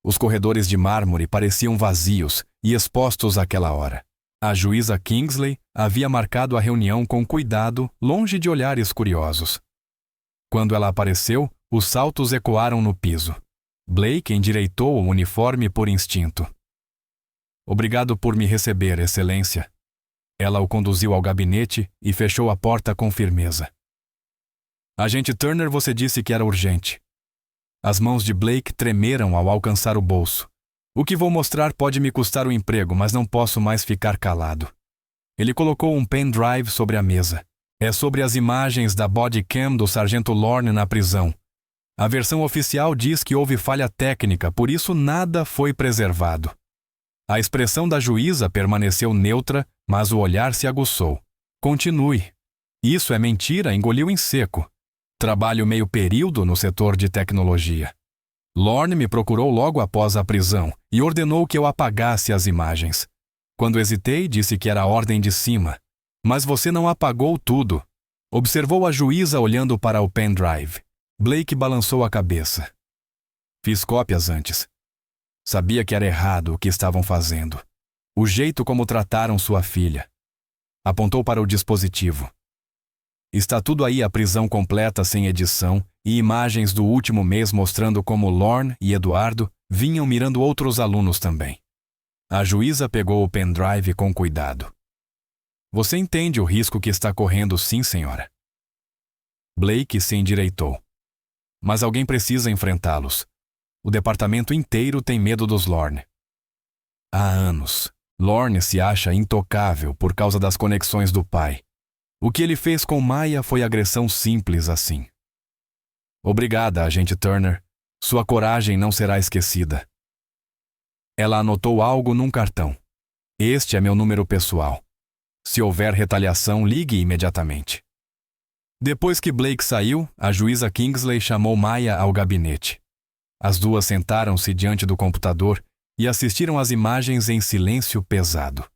Os corredores de mármore pareciam vazios e expostos àquela hora. A juíza Kingsley havia marcado a reunião com cuidado, longe de olhares curiosos. Quando ela apareceu, os saltos ecoaram no piso. Blake endireitou o uniforme por instinto. Obrigado por me receber, Excelência. Ela o conduziu ao gabinete e fechou a porta com firmeza. Agente Turner, você disse que era urgente. As mãos de Blake tremeram ao alcançar o bolso. O que vou mostrar pode me custar o emprego, mas não posso mais ficar calado. Ele colocou um pendrive sobre a mesa. É sobre as imagens da bodycam do sargento Lorne na prisão. A versão oficial diz que houve falha técnica, por isso nada foi preservado. A expressão da juíza permaneceu neutra, mas o olhar se aguçou. Continue. Isso é mentira, engoliu em seco. Trabalho meio período no setor de tecnologia. Lorne me procurou logo após a prisão e ordenou que eu apagasse as imagens. Quando hesitei, disse que era a ordem de cima. Mas você não apagou tudo. Observou a juíza olhando para o pendrive. Blake balançou a cabeça. Fiz cópias antes. Sabia que era errado o que estavam fazendo. O jeito como trataram sua filha. Apontou para o dispositivo. Está tudo aí, a prisão completa sem edição e imagens do último mês mostrando como Lorne e Eduardo vinham mirando outros alunos também. A juíza pegou o pendrive com cuidado. Você entende o risco que está correndo, sim, senhora. Blake se endireitou. Mas alguém precisa enfrentá-los. O departamento inteiro tem medo dos Lorne. Há anos, Lorne se acha intocável por causa das conexões do pai. O que ele fez com Maia foi agressão simples assim. Obrigada, agente Turner. Sua coragem não será esquecida. Ela anotou algo num cartão. Este é meu número pessoal. Se houver retaliação, ligue imediatamente. Depois que Blake saiu, a juíza Kingsley chamou Maia ao gabinete. As duas sentaram-se diante do computador e assistiram às imagens em silêncio pesado.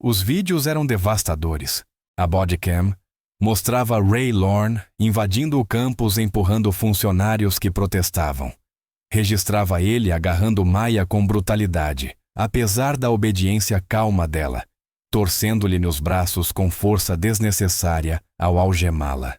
Os vídeos eram devastadores. A bodycam mostrava Ray Lorne invadindo o campus empurrando funcionários que protestavam. Registrava ele agarrando Maia com brutalidade, apesar da obediência calma dela, torcendo-lhe nos braços com força desnecessária ao algemá-la.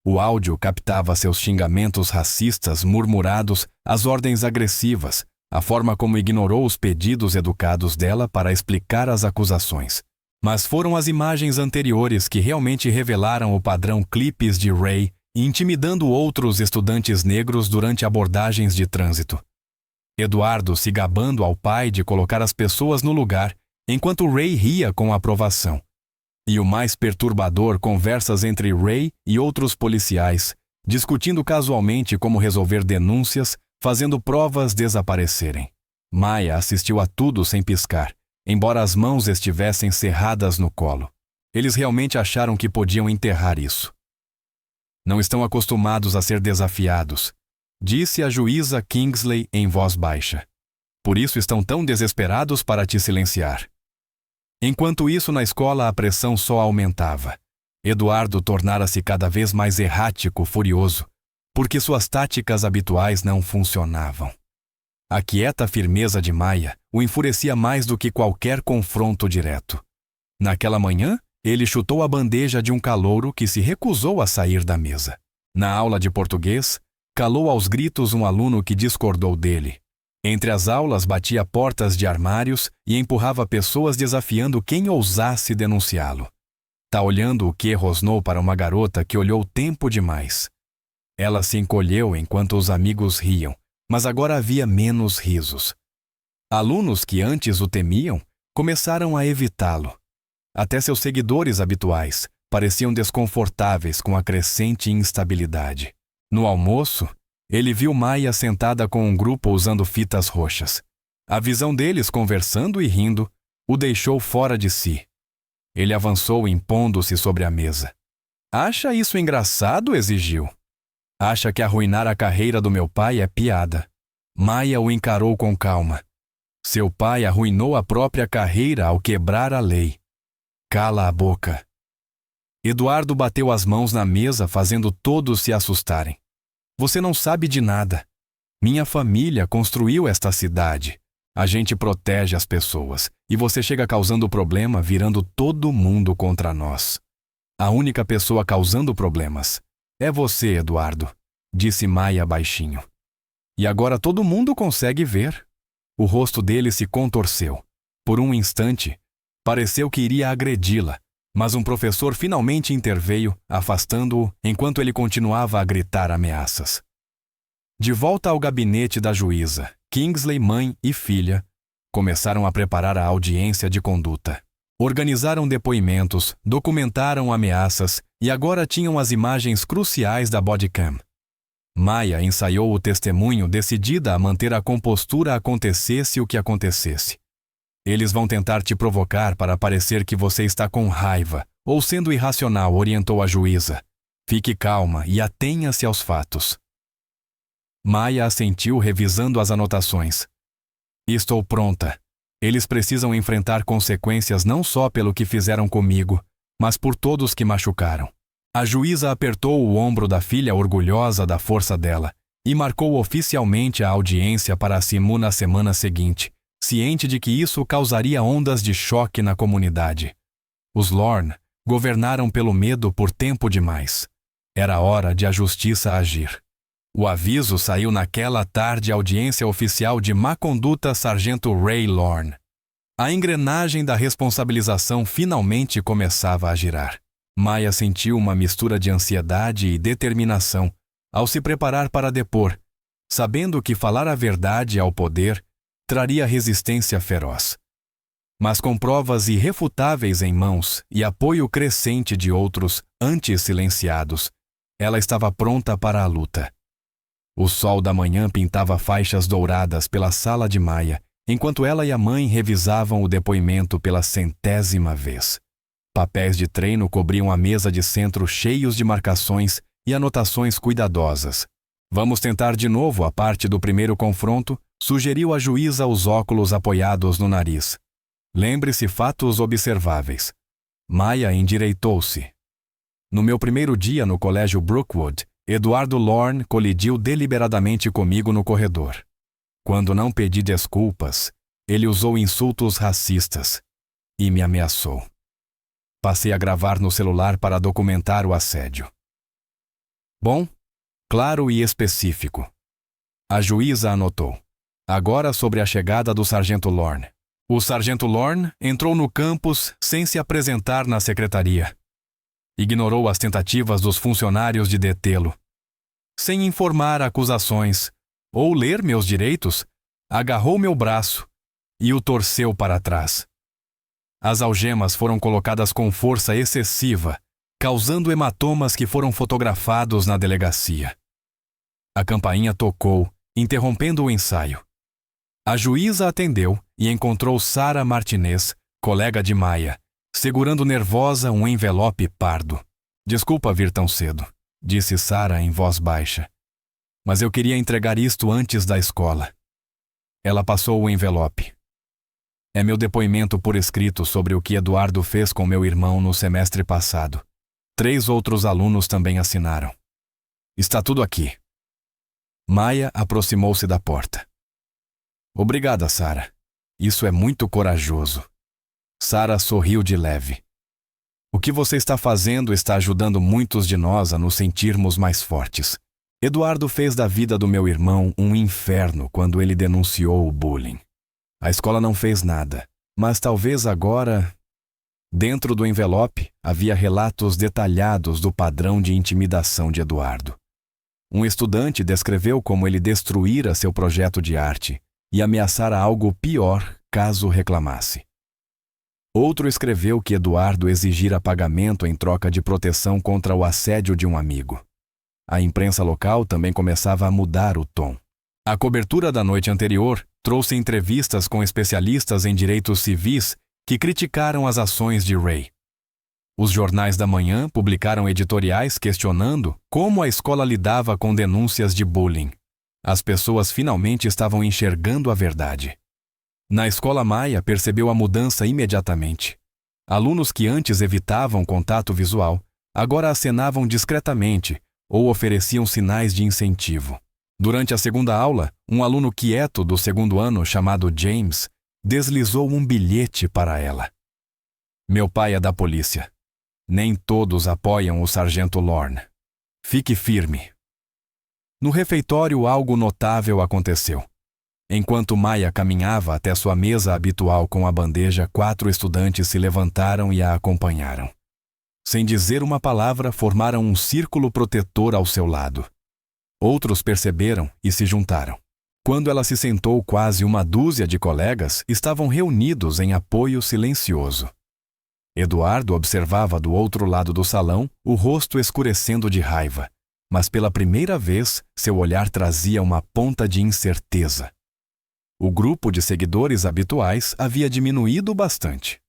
O áudio captava seus xingamentos racistas murmurados, as ordens agressivas, a forma como ignorou os pedidos educados dela para explicar as acusações. Mas foram as imagens anteriores que realmente revelaram o padrão clipes de Ray intimidando outros estudantes negros durante abordagens de trânsito. Eduardo se gabando ao pai de colocar as pessoas no lugar enquanto Ray ria com aprovação. E o mais perturbador, conversas entre Ray e outros policiais, discutindo casualmente como resolver denúncias, fazendo provas desaparecerem. Maya assistiu a tudo sem piscar, embora as mãos estivessem cerradas no colo. Eles realmente acharam que podiam enterrar isso. Não estão acostumados a ser desafiados, disse a juíza Kingsley em voz baixa. Por isso estão tão desesperados para te silenciar. Enquanto isso, na escola, a pressão só aumentava. Eduardo tornara-se cada vez mais errático, furioso, porque suas táticas habituais não funcionavam. A quieta firmeza de Maya o enfurecia mais do que qualquer confronto direto. Naquela manhã, ele chutou a bandeja de um calouro que se recusou a sair da mesa. Na aula de português, calou aos gritos um aluno que discordou dele. Entre as aulas, batia portas de armários e empurrava pessoas desafiando quem ousasse denunciá-lo. Tá olhando o que rosnou para uma garota que olhou tempo demais. Ela se encolheu enquanto os amigos riam, mas agora havia menos risos. Alunos que antes o temiam começaram a evitá-lo. Até seus seguidores habituais pareciam desconfortáveis com a crescente instabilidade. No almoço, ele viu Maya sentada com um grupo usando fitas roxas. A visão deles conversando e rindo o deixou fora de si. Ele avançou impondo-se sobre a mesa. Acha isso engraçado? Exigiu. Acha que arruinar a carreira do meu pai é piada. Maya o encarou com calma. Seu pai arruinou a própria carreira ao quebrar a lei. Cala a boca. Eduardo bateu as mãos na mesa, fazendo todos se assustarem. Você não sabe de nada. Minha família construiu esta cidade. A gente protege as pessoas, e você chega causando problema, virando todo mundo contra nós. A única pessoa causando problemas é você, Eduardo, disse Maya baixinho. E agora todo mundo consegue ver. O rosto dele se contorceu. Por um instante, pareceu que iria agredi-la, mas um professor finalmente interveio, afastando-o enquanto ele continuava a gritar ameaças. De volta ao gabinete da juíza, Kingsley, mãe e filha, começaram a preparar a audiência de conduta. Organizaram depoimentos, documentaram ameaças e agora tinham as imagens cruciais da bodycam. Maya ensaiou o testemunho, decidida a manter a compostura acontecesse o que acontecesse. Eles vão tentar te provocar para parecer que você está com raiva ou sendo irracional, orientou a juíza. Fique calma e atenha-se aos fatos. Maya assentiu, revisando as anotações. Estou pronta. Eles precisam enfrentar consequências não só pelo que fizeram comigo, mas por todos que machucaram. A juíza apertou o ombro da filha, orgulhosa da força dela, e marcou oficialmente a audiência para a Simu na semana seguinte, ciente de que isso causaria ondas de choque na comunidade. Os Lorne governaram pelo medo por tempo demais. Era hora de a justiça agir. O aviso saiu naquela tarde, audiência oficial de má conduta Sargento Ray Lorne. A engrenagem da responsabilização finalmente começava a girar. Maya sentiu uma mistura de ansiedade e determinação ao se preparar para depor, sabendo que falar a verdade ao poder traria resistência feroz. Mas com provas irrefutáveis em mãos e apoio crescente de outros antes silenciados, ela estava pronta para a luta. O sol da manhã pintava faixas douradas pela sala de Maya, enquanto ela e a mãe revisavam o depoimento pela 100ª vez. Papéis de treino cobriam a mesa de centro, cheios de marcações e anotações cuidadosas. Vamos tentar de novo a parte do primeiro confronto, sugeriu a juíza, os óculos apoiados no nariz. Lembre-se fatos observáveis. Maya endireitou-se. No meu primeiro dia no colégio Brookwood, Eduardo Lorne colidiu deliberadamente comigo no corredor. Quando não pedi desculpas, ele usou insultos racistas e me ameaçou. Passei a gravar no celular para documentar o assédio. Bom, claro e específico. A juíza anotou. Agora sobre a chegada do Sargento Lorne. O Sargento Lorne entrou no campus sem se apresentar na secretaria. Ignorou as tentativas dos funcionários de detê-lo. Sem informar acusações ou ler meus direitos, agarrou meu braço e o torceu para trás. As algemas foram colocadas com força excessiva, causando hematomas que foram fotografados na delegacia. A campainha tocou, interrompendo o ensaio. A juíza atendeu e encontrou Sarah Martinez, colega de Maya, segurando nervosa um envelope pardo. Desculpa vir tão cedo, disse Sarah em voz baixa. Mas eu queria entregar isto antes da escola. Ela passou o envelope. É meu depoimento por escrito sobre o que Eduardo fez com meu irmão no semestre passado. 3 outros alunos também assinaram. Está tudo aqui. Maya aproximou-se da porta. Obrigada, Sarah. Isso é muito corajoso. Sarah sorriu de leve. O que você está fazendo está ajudando muitos de nós a nos sentirmos mais fortes. Eduardo fez da vida do meu irmão um inferno quando ele denunciou o bullying. A escola não fez nada, mas talvez agora... Dentro do envelope havia relatos detalhados do padrão de intimidação de Eduardo. Um estudante descreveu como ele destruíra seu projeto de arte e ameaçara algo pior caso reclamasse. Outro escreveu que Eduardo exigira pagamento em troca de proteção contra o assédio de um amigo. A imprensa local também começava a mudar o tom. A cobertura da noite anterior trouxe entrevistas com especialistas em direitos civis que criticaram as ações de Ray. Os jornais da manhã publicaram editoriais questionando como a escola lidava com denúncias de bullying. As pessoas finalmente estavam enxergando a verdade. Na escola Maya percebeu a mudança imediatamente. Alunos que antes evitavam contato visual, agora acenavam discretamente ou ofereciam sinais de incentivo. Durante a segunda aula, um aluno quieto do segundo ano, chamado James, deslizou um bilhete para ela. Meu pai é da polícia. Nem todos apoiam o sargento Lorne. Fique firme. No refeitório, algo notável aconteceu. Enquanto Maya caminhava até sua mesa habitual com a bandeja, 4 estudantes se levantaram e a acompanharam. Sem dizer uma palavra, formaram um círculo protetor ao seu lado. Outros perceberam e se juntaram. Quando ela se sentou, quase uma dúzia de colegas estavam reunidos em apoio silencioso. Eduardo observava do outro lado do salão, o rosto escurecendo de raiva, mas pela primeira vez seu olhar trazia uma ponta de incerteza. O grupo de seguidores habituais havia diminuído bastante.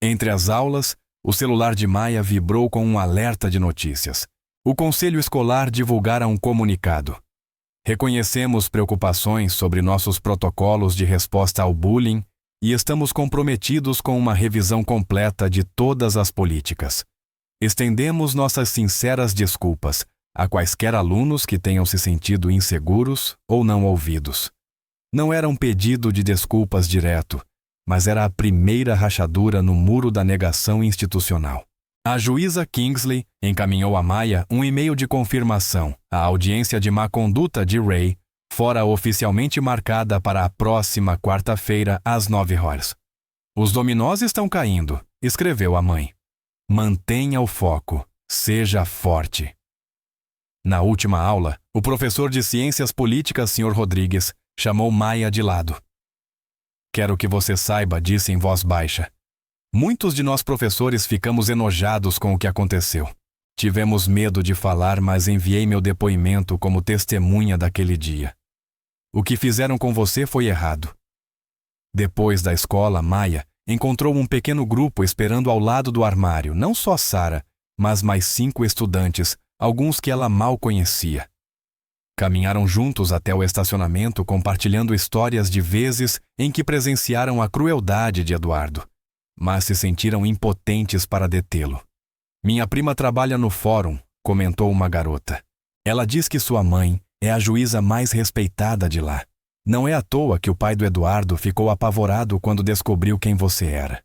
Entre as aulas, o celular de Maya vibrou com um alerta de notícias. O conselho escolar divulgara um comunicado. Reconhecemos preocupações sobre nossos protocolos de resposta ao bullying e estamos comprometidos com uma revisão completa de todas as políticas. Estendemos nossas sinceras desculpas a quaisquer alunos que tenham se sentido inseguros ou não ouvidos. Não era um pedido de desculpas direto, mas era a primeira rachadura no muro da negação institucional. A juíza Kingsley encaminhou a Maya um e-mail de confirmação. A audiência de má conduta de Ray fora oficialmente marcada para a próxima quarta-feira às 9h. Os dominós estão caindo, escreveu a mãe. Mantenha o foco, seja forte. Na última aula, o professor de Ciências Políticas, Sr. Rodrigues, chamou Maya de lado. Quero que você saiba, disse em voz baixa. Muitos de nós professores ficamos enojados com o que aconteceu. Tivemos medo de falar, mas enviei meu depoimento como testemunha daquele dia. O que fizeram com você foi errado. Depois da escola, Maya encontrou um pequeno grupo esperando ao lado do armário, não só Sarah, mas mais 5 estudantes, alguns que ela mal conhecia. Caminharam juntos até o estacionamento, compartilhando histórias de vezes em que presenciaram a crueldade de Eduardo, mas se sentiram impotentes para detê-lo. Minha prima trabalha no fórum, comentou uma garota. Ela diz que sua mãe é a juíza mais respeitada de lá. Não é à toa que o pai do Eduardo ficou apavorado quando descobriu quem você era.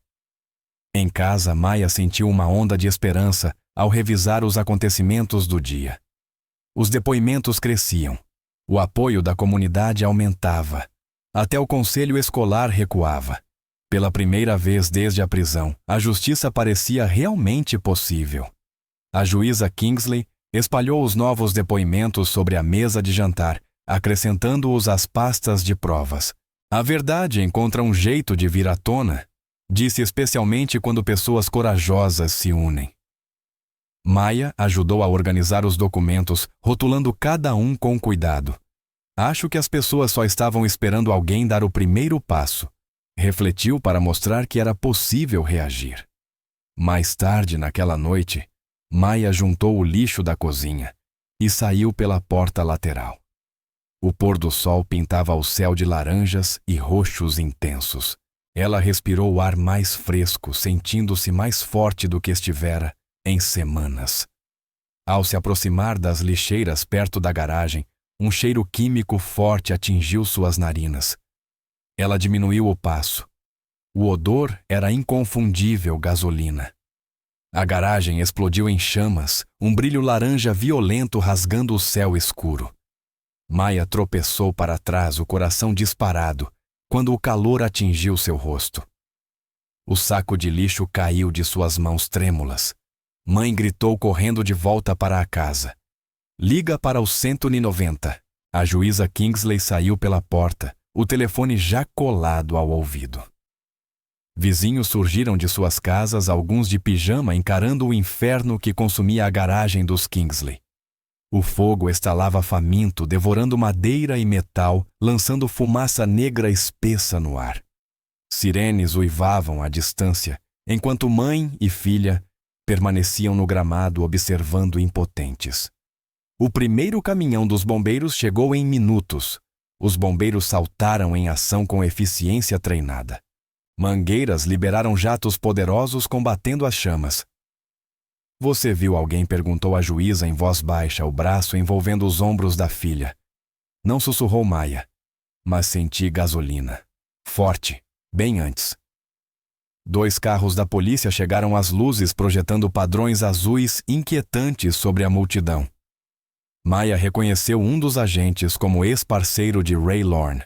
Em casa, Maya sentiu uma onda de esperança ao revisar os acontecimentos do dia. Os depoimentos cresciam. O apoio da comunidade aumentava. Até o conselho escolar recuava. Pela primeira vez desde a prisão, a justiça parecia realmente possível. A juíza Kingsley espalhou os novos depoimentos sobre a mesa de jantar, acrescentando-os às pastas de provas. A verdade encontra um jeito de vir à tona, Disse especialmente quando pessoas corajosas se unem. Maya ajudou a organizar os documentos, rotulando cada um com cuidado. Acho que as pessoas só estavam esperando alguém dar o primeiro passo. Refletiu para mostrar que era possível reagir. Mais tarde naquela noite, Maya juntou o lixo da cozinha e saiu pela porta lateral. O pôr do sol pintava o céu de laranjas e roxos intensos. Ela respirou o ar mais fresco, sentindo-se mais forte do que estivera em semanas. Ao se aproximar das lixeiras perto da garagem, um cheiro químico forte atingiu suas narinas. Ela diminuiu o passo. O odor era inconfundível gasolina. A garagem explodiu em chamas, um brilho laranja violento rasgando o céu escuro. Maya tropeçou para trás, o coração disparado, quando o calor atingiu seu rosto. O saco de lixo caiu de suas mãos trêmulas. Mãe gritou correndo de volta para a casa. Liga para o 190. A juíza Kingsley saiu pela porta, o telefone já colado ao ouvido. Vizinhos surgiram de suas casas, alguns de pijama, encarando o inferno que consumia a garagem dos Kingsley. O fogo estalava faminto, devorando madeira e metal, lançando fumaça negra espessa no ar. Sirenes uivavam à distância, enquanto mãe e filha permaneciam no gramado observando impotentes. O primeiro caminhão dos bombeiros chegou em minutos. Os bombeiros saltaram em ação com eficiência treinada. Mangueiras liberaram jatos poderosos combatendo as chamas. Você viu alguém? Perguntou a juíza em voz baixa, o braço envolvendo os ombros da filha. Não sussurrou Maya, mas senti gasolina. Forte, bem antes. 2 carros da polícia chegaram às luzes projetando padrões azuis inquietantes sobre a multidão. Maya reconheceu um dos agentes como ex-parceiro de Ray Lorne.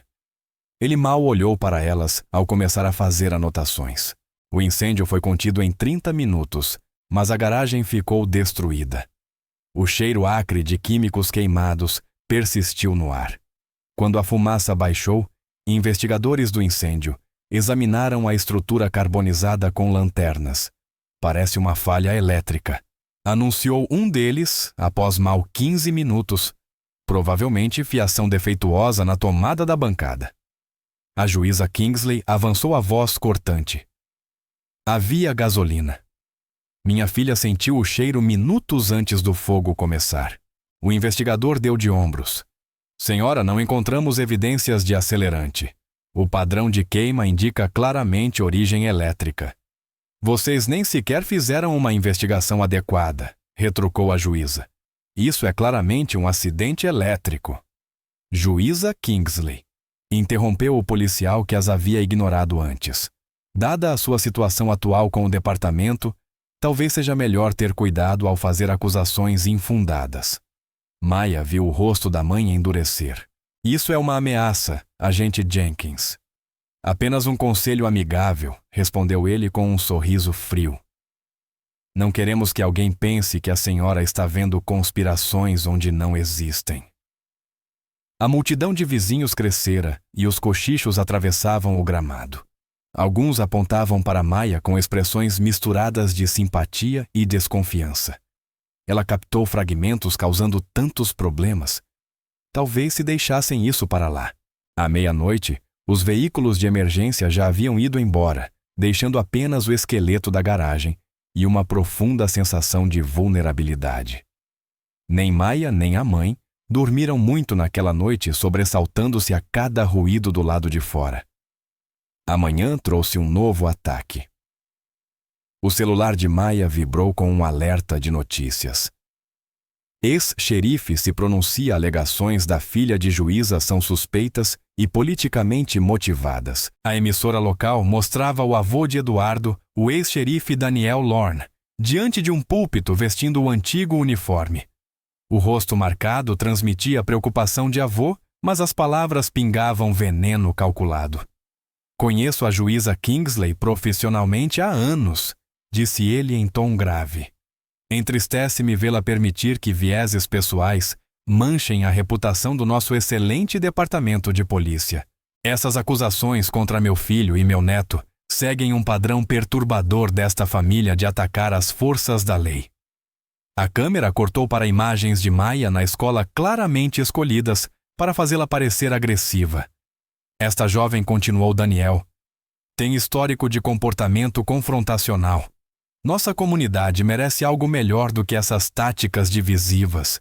Ele mal olhou para elas ao começar a fazer anotações. O incêndio foi contido em 30 minutos, mas a garagem ficou destruída. O cheiro acre de químicos queimados persistiu no ar. Quando a fumaça baixou, investigadores do incêndio examinaram a estrutura carbonizada com lanternas. Parece uma falha elétrica, anunciou um deles após mal 15 minutos. Provavelmente fiação defeituosa na tomada da bancada. A juíza Kingsley avançou a voz cortante. Havia gasolina. Minha filha sentiu o cheiro minutos antes do fogo começar. O investigador deu de ombros. Senhora, não encontramos evidências de acelerante. O padrão de queima indica claramente origem elétrica. Vocês nem sequer fizeram uma investigação adequada, retrucou a juíza. Isso é claramente um acidente elétrico. Juíza Kingsley interrompeu o policial que as havia ignorado antes. Dada a sua situação atual com o departamento, talvez seja melhor ter cuidado ao fazer acusações infundadas. Maya viu o rosto da mãe endurecer. Isso é uma ameaça, agente Jenkins. Apenas um conselho amigável, respondeu ele com um sorriso frio. Não queremos que alguém pense que a senhora está vendo conspirações onde não existem. A multidão de vizinhos crescera e os cochichos atravessavam o gramado. Alguns apontavam para Maya com expressões misturadas de simpatia e desconfiança. Ela captou fragmentos causando tantos problemas. Talvez se deixassem isso para lá. À meia-noite, os veículos de emergência já haviam ido embora, deixando apenas o esqueleto da garagem e uma profunda sensação de vulnerabilidade. Nem Maya nem a mãe dormiram muito naquela noite, sobressaltando-se a cada ruído do lado de fora. Amanhã trouxe um novo ataque. O celular de Maya vibrou com um alerta de notícias. Ex-xerife se pronuncia: alegações da filha de juíza são suspeitas e politicamente motivadas. A emissora local mostrava o avô de Eduardo, o ex-xerife Daniel Lorne, diante de um púlpito vestindo o antigo uniforme. O rosto marcado transmitia preocupação de avô, mas as palavras pingavam veneno calculado. Conheço a juíza Kingsley profissionalmente há anos, disse ele em tom grave. Entristece-me vê-la permitir que vieses pessoais manchem a reputação do nosso excelente departamento de polícia. Essas acusações contra meu filho e meu neto seguem um padrão perturbador desta família de atacar as forças da lei. A câmera cortou para imagens de Maya na escola claramente escolhidas para fazê-la parecer agressiva. Esta jovem, continuou Daniel, tem histórico de comportamento confrontacional. Nossa comunidade merece algo melhor do que essas táticas divisivas.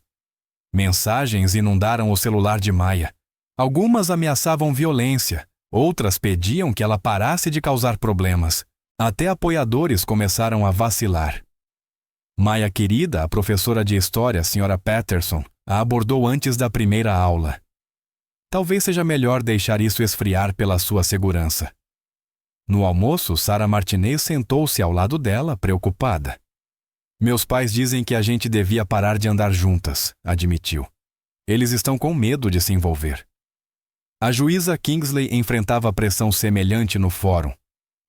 Mensagens inundaram o celular de Maya. Algumas ameaçavam violência, outras pediam que ela parasse de causar problemas. Até apoiadores começaram a vacilar. Maya querida, a professora de história, Sra. Patterson, a abordou antes da primeira aula. Talvez seja melhor deixar isso esfriar pela sua segurança. No almoço, Sarah Martinez sentou-se ao lado dela, preocupada. Meus pais dizem que a gente devia parar de andar juntas, admitiu. Eles estão com medo de se envolver. A juíza Kingsley enfrentava pressão semelhante no fórum.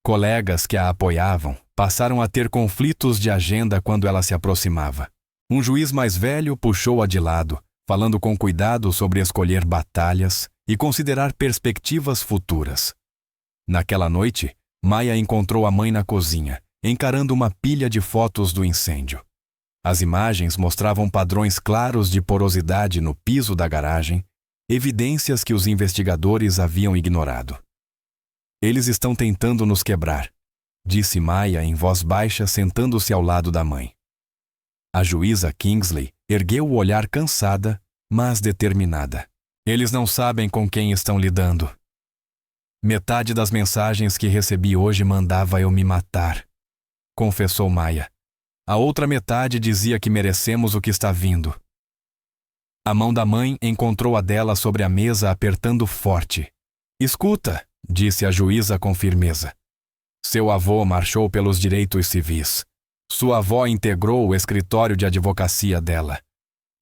Colegas que a apoiavam passaram a ter conflitos de agenda quando ela se aproximava. Um juiz mais velho puxou-a de lado, falando com cuidado sobre escolher batalhas e considerar perspectivas futuras. Naquela noite, Maya encontrou a mãe na cozinha, encarando uma pilha de fotos do incêndio. As imagens mostravam padrões claros de porosidade no piso da garagem, evidências que os investigadores haviam ignorado. Eles estão tentando nos quebrar, disse Maya em voz baixa, sentando-se ao lado da mãe. A juíza Kingsley ergueu o olhar cansada, mas determinada. Eles não sabem com quem estão lidando. Metade das mensagens que recebi hoje mandava eu me matar, confessou Maya. A outra metade dizia que merecemos o que está vindo. A mão da mãe encontrou a dela sobre a mesa, apertando forte. Escuta, disse a juíza com firmeza. Seu avô marchou pelos direitos civis. Sua avó integrou o escritório de advocacia dela.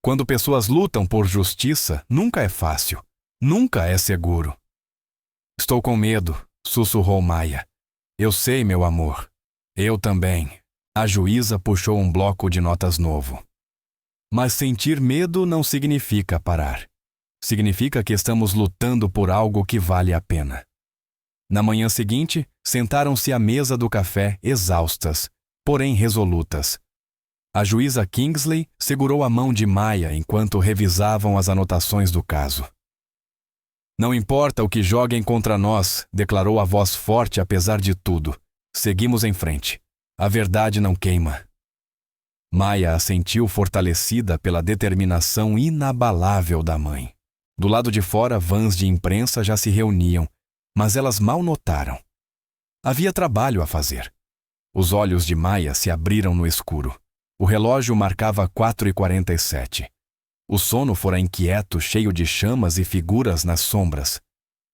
Quando pessoas lutam por justiça, nunca é fácil. Nunca é seguro. Estou com medo, sussurrou Maya. Eu sei, meu amor. Eu também. A juíza puxou um bloco de notas novo. Mas sentir medo não significa parar. Significa que estamos lutando por algo que vale a pena. Na manhã seguinte, sentaram-se à mesa do café exaustas, porém resolutas. A juíza Kingsley segurou a mão de Maya enquanto revisavam as anotações do caso. Não importa o que joguem contra nós, declarou a voz forte apesar de tudo. Seguimos em frente. A verdade não queima. Maya assentiu fortalecida pela determinação inabalável da mãe. Do lado de fora, vans de imprensa já se reuniam, mas elas mal notaram. Havia trabalho a fazer. Os olhos de Maya se abriram no escuro. O relógio marcava 4h47. O sono fora inquieto, cheio de chamas e figuras nas sombras.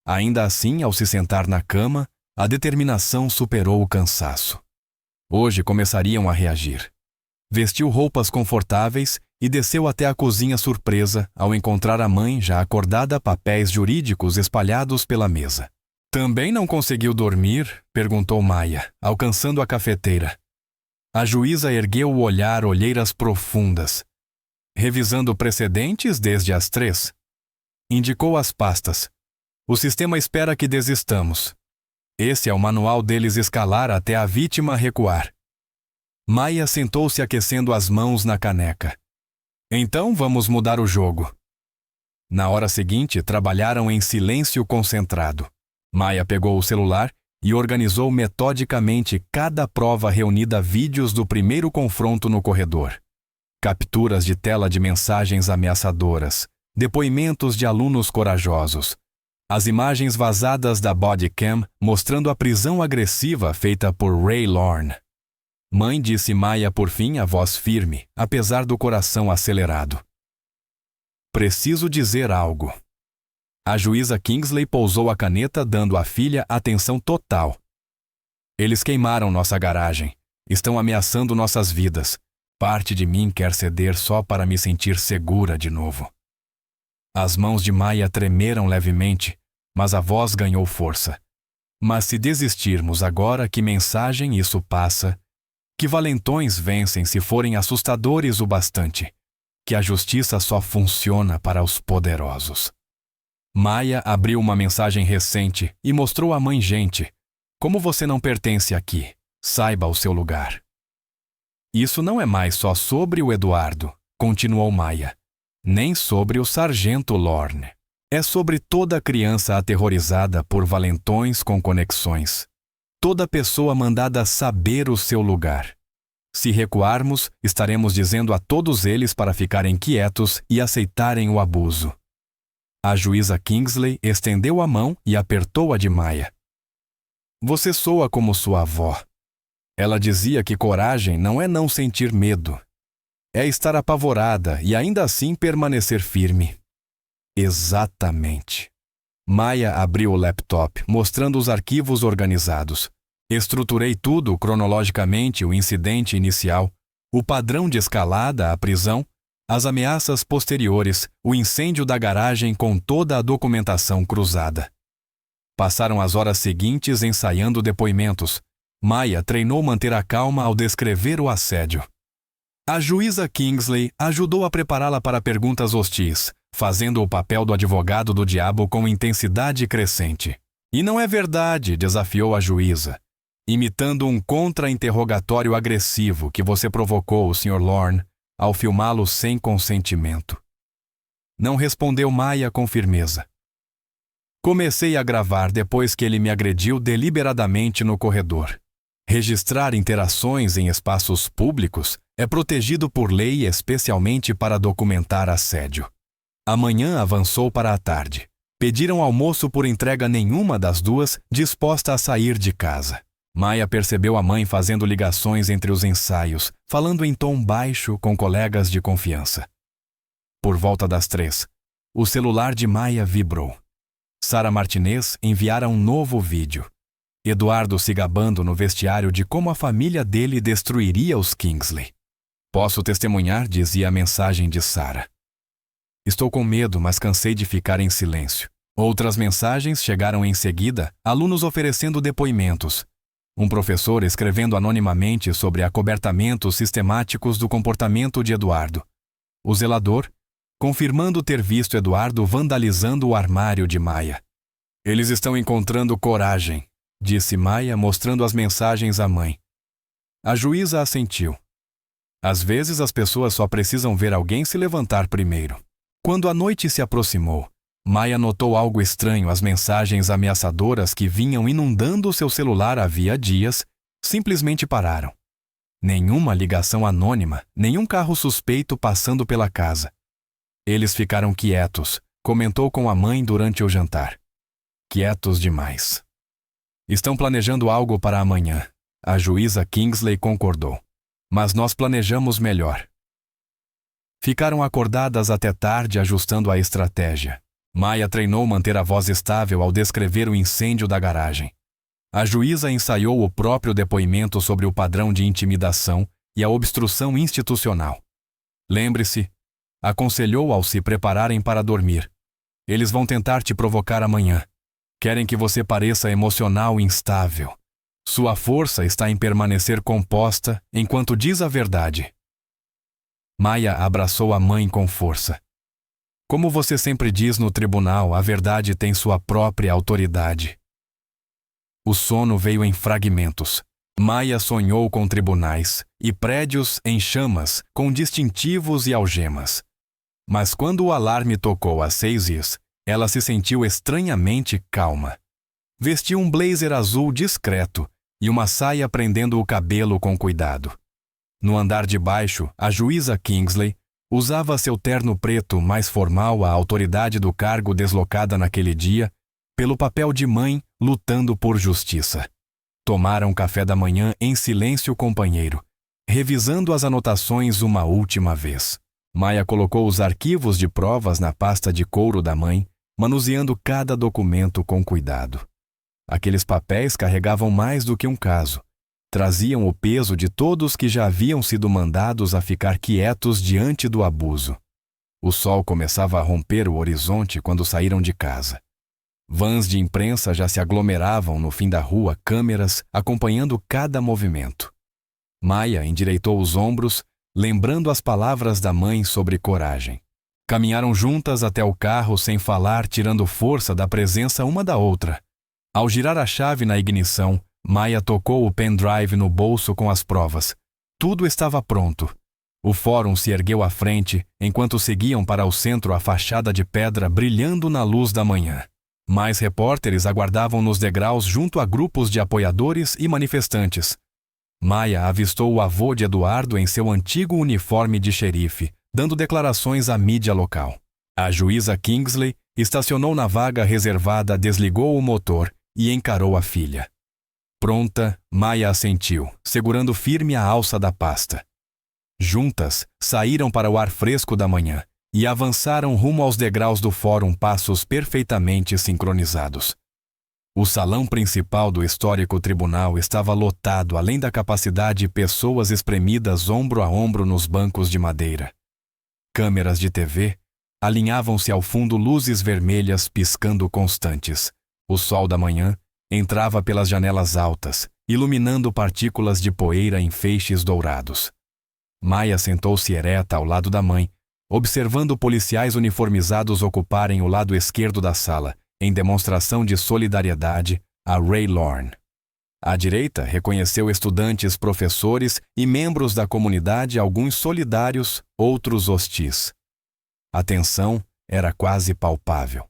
Ainda assim, ao se sentar na cama, a determinação superou o cansaço. Hoje começariam a reagir. Vestiu roupas confortáveis e desceu até a cozinha surpresa ao encontrar a mãe já acordada, papéis jurídicos espalhados pela mesa. Também não conseguiu dormir? Perguntou Maya, alcançando a cafeteira. A juíza ergueu o olhar, olheiras profundas. Revisando precedentes desde as 3. Indicou as pastas. O sistema espera que desistamos. Esse é o manual deles escalar até a vítima recuar. Maya sentou-se aquecendo as mãos na caneca. Então vamos mudar o jogo. Na hora seguinte, trabalharam em silêncio concentrado. Maya pegou o celular e organizou metodicamente cada prova reunida a vídeos do primeiro confronto no corredor. Capturas de tela de mensagens ameaçadoras, depoimentos de alunos corajosos, as imagens vazadas da bodycam mostrando a prisão agressiva feita por Ray Lorne. Mãe, disse Maya por fim, a voz firme, apesar do coração acelerado. Preciso dizer algo. A juíza Kingsley pousou a caneta, dando à filha atenção total. Eles queimaram nossa garagem. Estão ameaçando nossas vidas. Parte de mim quer ceder só para me sentir segura de novo. As mãos de Maya tremeram levemente, mas a voz ganhou força. Mas se desistirmos agora, que mensagem isso passa? Que valentões vencem se forem assustadores o bastante. Que a justiça só funciona para os poderosos. Maya abriu uma mensagem recente e mostrou à mãe gente. Como você não pertence aqui, saiba o seu lugar. Isso não é mais só sobre o Eduardo, continuou Maya, nem sobre o sargento Lorne. É sobre toda criança aterrorizada por valentões com conexões. Toda pessoa mandada saber o seu lugar. Se recuarmos, estaremos dizendo a todos eles para ficarem quietos e aceitarem o abuso. A juíza Kingsley estendeu a mão e apertou a de Maya. Você soa como sua avó. Ela dizia que coragem não é não sentir medo. É estar apavorada e ainda assim permanecer firme. Exatamente. Maya abriu o laptop, mostrando os arquivos organizados. Estruturei tudo cronologicamente, o incidente inicial, o padrão de escalada à prisão, as ameaças posteriores, o incêndio da garagem com toda a documentação cruzada. Passaram as horas seguintes ensaiando depoimentos. Maya treinou manter a calma ao descrever o assédio. A juíza Kingsley ajudou a prepará-la para perguntas hostis, fazendo o papel do advogado do diabo com intensidade crescente. E não é verdade, desafiou a juíza, imitando um contra-interrogatório agressivo que você provocou, Sr. Lorne, ao filmá-lo sem consentimento. Não respondeu Maya com firmeza. Comecei a gravar depois que ele me agrediu deliberadamente no corredor. Registrar interações em espaços públicos é protegido por lei especialmente para documentar assédio. A manhã avançou para a tarde. Pediram almoço por entrega nenhuma das duas, disposta a sair de casa. Maya percebeu a mãe fazendo ligações entre os ensaios, falando em tom baixo com colegas de confiança. Por volta das 3, o celular de Maya vibrou. Sara Martinez enviara um novo vídeo. Eduardo se gabando no vestiário de como a família dele destruiria os Kingsley. Posso testemunhar, dizia a mensagem de Sara. Estou com medo, mas cansei de ficar em silêncio. Outras mensagens chegaram em seguida, alunos oferecendo depoimentos. Um professor escrevendo anonimamente sobre acobertamentos sistemáticos do comportamento de Eduardo. O zelador, confirmando ter visto Eduardo vandalizando o armário de Maya. Eles estão encontrando coragem, disse Maya, mostrando as mensagens à mãe. A juíza assentiu. Às vezes as pessoas só precisam ver alguém se levantar primeiro. Quando a noite se aproximou, Maya notou algo estranho. As mensagens ameaçadoras que vinham inundando seu celular havia dias simplesmente pararam. Nenhuma ligação anônima, nenhum carro suspeito passando pela casa. Eles ficaram quietos, comentou com a mãe durante o jantar. Quietos demais. Estão planejando algo para amanhã. A juíza Kingsley concordou. Mas nós planejamos melhor. Ficaram acordadas até tarde ajustando a estratégia. Maya treinou manter a voz estável ao descrever o incêndio da garagem. A juíza ensaiou o próprio depoimento sobre o padrão de intimidação e a obstrução institucional. Lembre-se, aconselhou ao se prepararem para dormir. Eles vão tentar te provocar amanhã. Querem que você pareça emocional e instável. Sua força está em permanecer composta enquanto diz a verdade. Maya abraçou a mãe com força. Como você sempre diz no tribunal, a verdade tem sua própria autoridade. O sono veio em fragmentos. Maya sonhou com tribunais e prédios em chamas, com distintivos e algemas. Mas quando o alarme tocou às 6h, ela se sentiu estranhamente calma. Vestiu um blazer azul discreto e uma saia prendendo o cabelo com cuidado. No andar de baixo, a juíza Kingsley usava seu terno preto mais formal, a autoridade do cargo deslocada naquele dia, pelo papel de mãe lutando por justiça. Tomaram café da manhã em silêncio companheiro, revisando as anotações uma última vez. Maya colocou os arquivos de provas na pasta de couro da mãe, manuseando cada documento com cuidado. Aqueles papéis carregavam mais do que um caso. Traziam o peso de todos que já haviam sido mandados a ficar quietos diante do abuso. O sol começava a romper o horizonte quando saíram de casa. Vans de imprensa já se aglomeravam no fim da rua, câmeras acompanhando cada movimento. Maya endireitou os ombros, lembrando as palavras da mãe sobre coragem. Caminharam juntas até o carro sem falar, tirando força da presença uma da outra. Ao girar a chave na ignição, Maya tocou o pendrive no bolso com as provas. Tudo estava pronto. O fórum se ergueu à frente, enquanto seguiam para o centro a fachada de pedra brilhando na luz da manhã. Mais repórteres aguardavam nos degraus junto a grupos de apoiadores e manifestantes. Maya avistou o avô de Eduardo em seu antigo uniforme de xerife, dando declarações à mídia local. A juíza Kingsley estacionou na vaga reservada, desligou o motor e encarou a filha. Pronta, Maya assentiu, segurando firme a alça da pasta. Juntas, saíram para o ar fresco da manhã e avançaram rumo aos degraus do fórum, passos perfeitamente sincronizados. O salão principal do histórico tribunal estava lotado, além da capacidade, pessoas espremidas ombro a ombro nos bancos de madeira. Câmeras de TV alinhavam-se ao fundo, luzes vermelhas piscando constantes. O sol da manhã entrava pelas janelas altas, iluminando partículas de poeira em feixes dourados. Maya sentou-se ereta ao lado da mãe, observando policiais uniformizados ocuparem o lado esquerdo da sala, em demonstração de solidariedade a Ray Lorne. À direita, reconheceu estudantes, professores e membros da comunidade, alguns solidários, outros hostis. A tensão era quase palpável.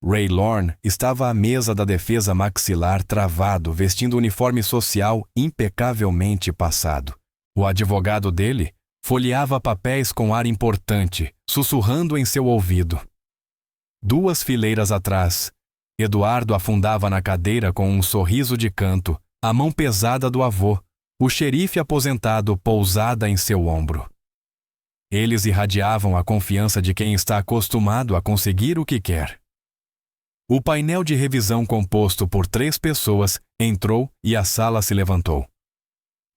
Ray Lorne estava à mesa da defesa maxilar, travado, vestindo uniforme social impecavelmente passado. O advogado dele folheava papéis com ar importante, sussurrando em seu ouvido. 2 fileiras atrás, Eduardo afundava na cadeira com um sorriso de canto, a mão pesada do avô, o xerife aposentado pousada em seu ombro. Eles irradiavam a confiança de quem está acostumado a conseguir o que quer. O painel de revisão, composto por 3 pessoas, entrou e a sala se levantou.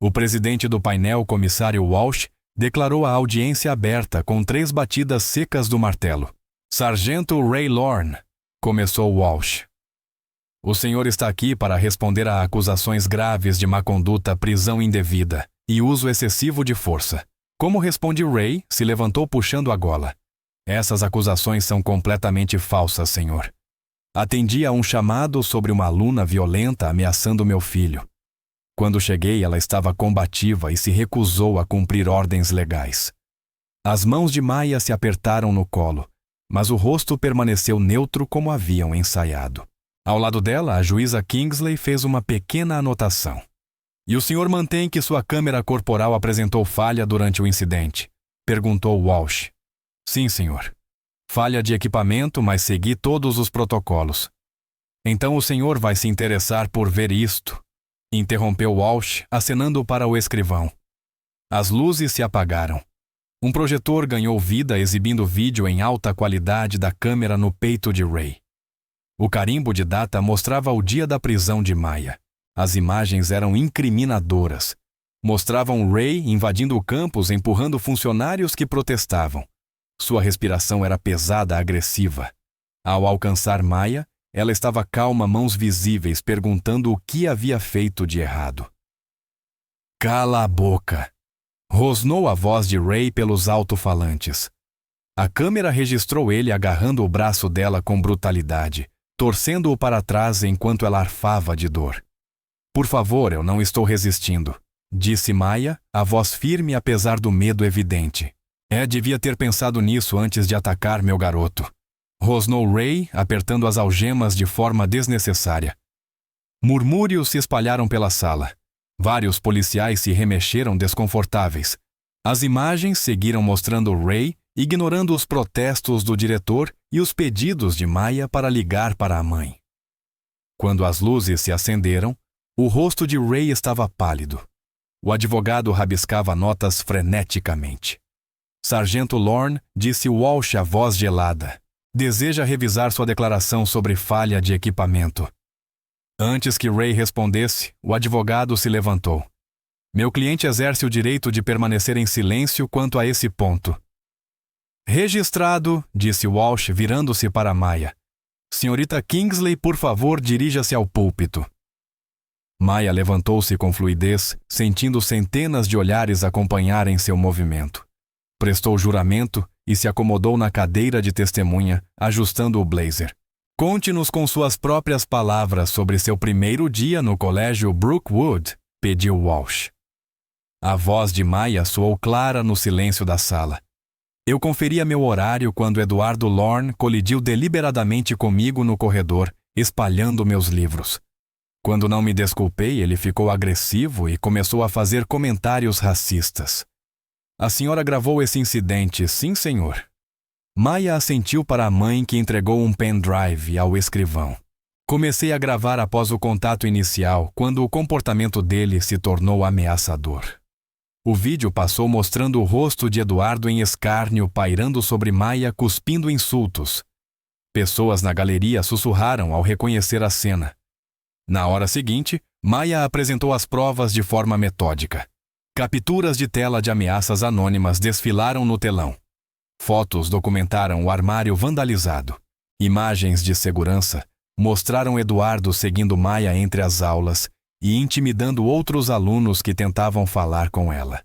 O presidente do painel, comissário Walsh, declarou a audiência aberta com 3 batidas secas do martelo. Sargento Ray Lorne, começou Walsh. O senhor está aqui para responder a acusações graves de má conduta, prisão indevida e uso excessivo de força. Como responde Ray, se levantou puxando a gola. Essas acusações são completamente falsas, senhor. Atendi a um chamado sobre uma aluna violenta ameaçando meu filho. Quando cheguei, ela estava combativa e se recusou a cumprir ordens legais. As mãos de Maya se apertaram no colo, mas o rosto permaneceu neutro como haviam ensaiado. Ao lado dela, a juíza Kingsley fez uma pequena anotação. E o senhor mantém que sua câmera corporal apresentou falha durante o incidente? Perguntou Walsh. Sim, senhor. Falha de equipamento, mas segui todos os protocolos. Então o senhor vai se interessar por ver isto? Interrompeu Walsh, acenando para o escrivão. As luzes se apagaram. Um projetor ganhou vida, exibindo vídeo em alta qualidade da câmera no peito de Ray. O carimbo de data mostrava o dia da prisão de Maya. As imagens eram incriminadoras. Mostravam Ray invadindo o campus, empurrando funcionários que protestavam. Sua respiração era pesada, agressiva. Ao alcançar Maya, ela estava calma, mãos visíveis, perguntando o que havia feito de errado. Cala a boca! Rosnou a voz de Ray pelos alto-falantes. A câmera registrou ele agarrando o braço dela com brutalidade, torcendo-o para trás enquanto ela arfava de dor. Por favor, eu não estou resistindo, disse Maya, a voz firme apesar do medo evidente. Devia ter pensado nisso antes de atacar meu garoto. Rosnou Ray, apertando as algemas de forma desnecessária. Murmúrios se espalharam pela sala. Vários policiais se remexeram desconfortáveis. As imagens seguiram mostrando Ray, ignorando os protestos do diretor e os pedidos de Maya para ligar para a mãe. Quando as luzes se acenderam, o rosto de Ray estava pálido. O advogado rabiscava notas freneticamente. Sargento Lorne, disse Walsh a voz gelada. Deseja revisar sua declaração sobre falha de equipamento. Antes que Ray respondesse, o advogado se levantou. Meu cliente exerce o direito de permanecer em silêncio quanto a esse ponto. Registrado, disse Walsh, virando-se para Maya. Senhorita Kingsley, por favor, dirija-se ao púlpito. Maya levantou-se com fluidez, sentindo centenas de olhares acompanharem seu movimento. Prestou juramento e se acomodou na cadeira de testemunha, ajustando o blazer. Conte-nos com suas próprias palavras sobre seu primeiro dia no colégio Brookwood, pediu Walsh. A voz de Maya soou clara no silêncio da sala. Eu conferia meu horário quando Eduardo Lorne colidiu deliberadamente comigo no corredor, espalhando meus livros. Quando não me desculpei, ele ficou agressivo e começou a fazer comentários racistas. A senhora gravou esse incidente, sim, senhor. Maya assentiu para a mãe, que entregou um pendrive ao escrivão. Comecei a gravar após o contato inicial, quando o comportamento dele se tornou ameaçador. O vídeo passou mostrando o rosto de Eduardo em escárnio, pairando sobre Maya, cuspindo insultos. Pessoas na galeria sussurraram ao reconhecer a cena. Na hora seguinte, Maya apresentou as provas de forma metódica. Capturas de tela de ameaças anônimas desfilaram no telão. Fotos documentaram o armário vandalizado. Imagens de segurança mostraram Eduardo seguindo Maya entre as aulas e intimidando outros alunos que tentavam falar com ela.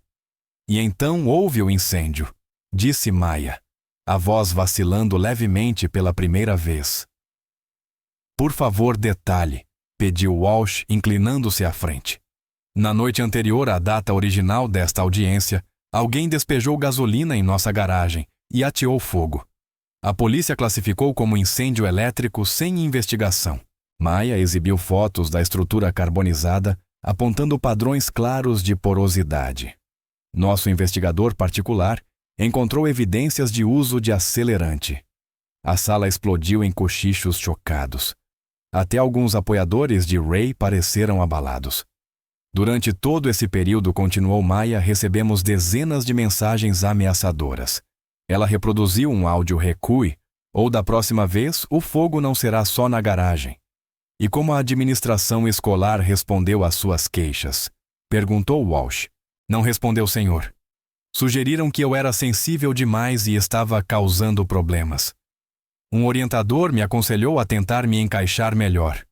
E então houve o incêndio, disse Maya, a voz vacilando levemente pela primeira vez. Por favor, detalhe, pediu Walsh, inclinando-se à frente. Na noite anterior à data original desta audiência, alguém despejou gasolina em nossa garagem e ateou fogo. A polícia classificou como incêndio elétrico sem investigação. Maya exibiu fotos da estrutura carbonizada, apontando padrões claros de porosidade. Nosso investigador particular encontrou evidências de uso de acelerante. A sala explodiu em cochichos chocados. Até alguns apoiadores de Ray pareceram abalados. Durante todo esse período, continuou Maya, recebemos dezenas de mensagens ameaçadoras. Ela reproduziu um áudio recue, ou da próxima vez o fogo não será só na garagem. E como a administração escolar respondeu às suas queixas? Perguntou Walsh. Não respondeu, senhor. Sugeriram que eu era sensível demais e estava causando problemas. Um orientador me aconselhou a tentar me encaixar melhor.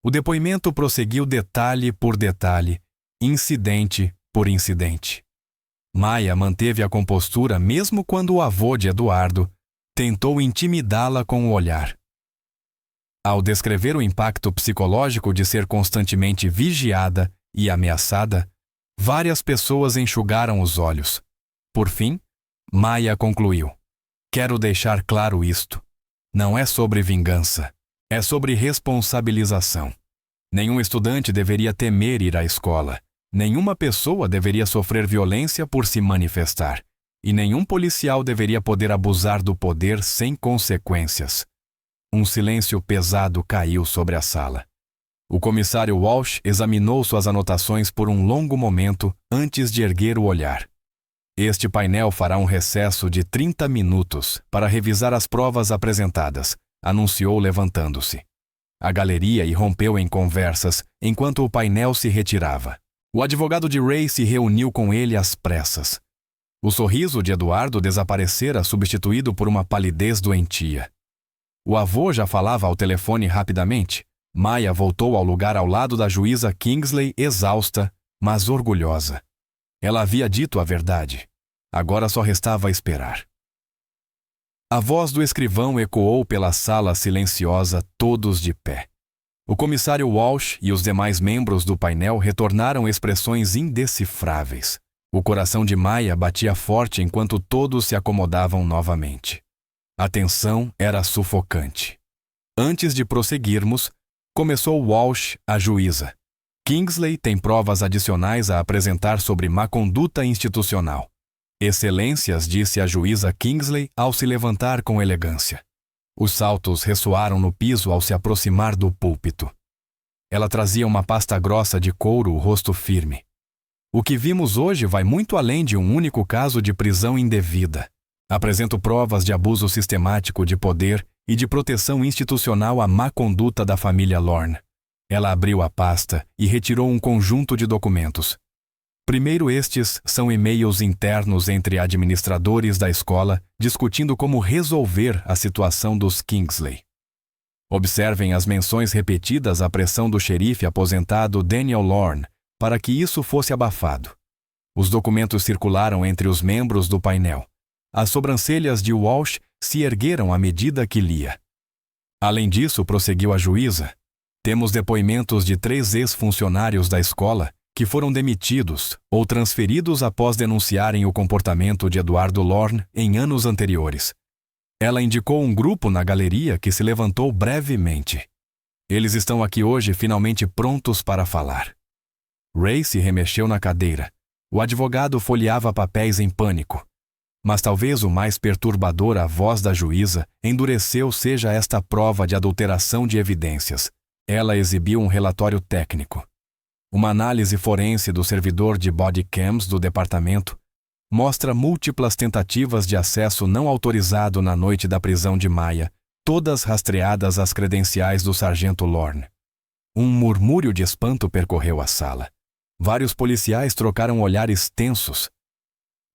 O depoimento prosseguiu detalhe por detalhe, incidente por incidente. Maya manteve a compostura mesmo quando o avô de Eduardo tentou intimidá-la com o olhar. Ao descrever o impacto psicológico de ser constantemente vigiada e ameaçada, várias pessoas enxugaram os olhos. Por fim, Maya concluiu: quero deixar claro isto. Não é sobre vingança, é sobre responsabilização. Nenhum estudante deveria temer ir à escola. Nenhuma pessoa deveria sofrer violência por se manifestar. E nenhum policial deveria poder abusar do poder sem consequências. Um silêncio pesado caiu sobre a sala. O comissário Walsh examinou suas anotações por um longo momento antes de erguer o olhar. Este painel fará um recesso de 30 minutos para revisar as provas apresentadas, anunciou levantando-se. A galeria irrompeu em conversas enquanto o painel se retirava. O advogado de Ray se reuniu com ele às pressas. O sorriso de Eduardo desaparecera, substituído por uma palidez doentia. O avô já falava ao telefone rapidamente. Maya voltou ao lugar ao lado da juíza Kingsley, exausta, mas orgulhosa. Ela havia dito a verdade. Agora só restava esperar. A voz do escrivão ecoou pela sala silenciosa, todos de pé. O comissário Walsh e os demais membros do painel retornaram expressões indecifráveis. O coração de Maya batia forte enquanto todos se acomodavam novamente. A tensão era sufocante. Antes de prosseguirmos, começou Walsh, a juíza. Kingsley tem provas adicionais a apresentar sobre má conduta institucional. Excelências, disse a juíza Kingsley ao se levantar com elegância. Os saltos ressoaram no piso ao se aproximar do púlpito. Ela trazia uma pasta grossa de couro, o rosto firme. O que vimos hoje vai muito além de um único caso de prisão indevida. Apresento provas de abuso sistemático de poder e de proteção institucional à má conduta da família Lorne. Ela abriu a pasta e retirou um conjunto de documentos. Primeiro, estes são e-mails internos entre administradores da escola discutindo como resolver a situação dos Kingsley. Observem as menções repetidas à pressão do xerife aposentado Daniel Lorne para que isso fosse abafado. Os documentos circularam entre os membros do painel. As sobrancelhas de Walsh se ergueram à medida que lia. Além disso, prosseguiu a juíza, temos depoimentos de 3 ex-funcionários da escola que foram demitidos ou transferidos após denunciarem o comportamento de Eduardo Lorne em anos anteriores. Ela indicou um grupo na galeria que se levantou brevemente. Eles estão aqui hoje finalmente prontos para falar. Ray se remexeu na cadeira. O advogado folheava papéis em pânico. Mas talvez o mais perturbador à voz da juíza endureceu seja esta prova de adulteração de evidências. Ela exibiu um relatório técnico. Uma análise forense do servidor de body cams do departamento mostra múltiplas tentativas de acesso não autorizado na noite da prisão de Maya, todas rastreadas às credenciais do sargento Lorne. Um murmúrio de espanto percorreu a sala. Vários policiais trocaram olhares tensos.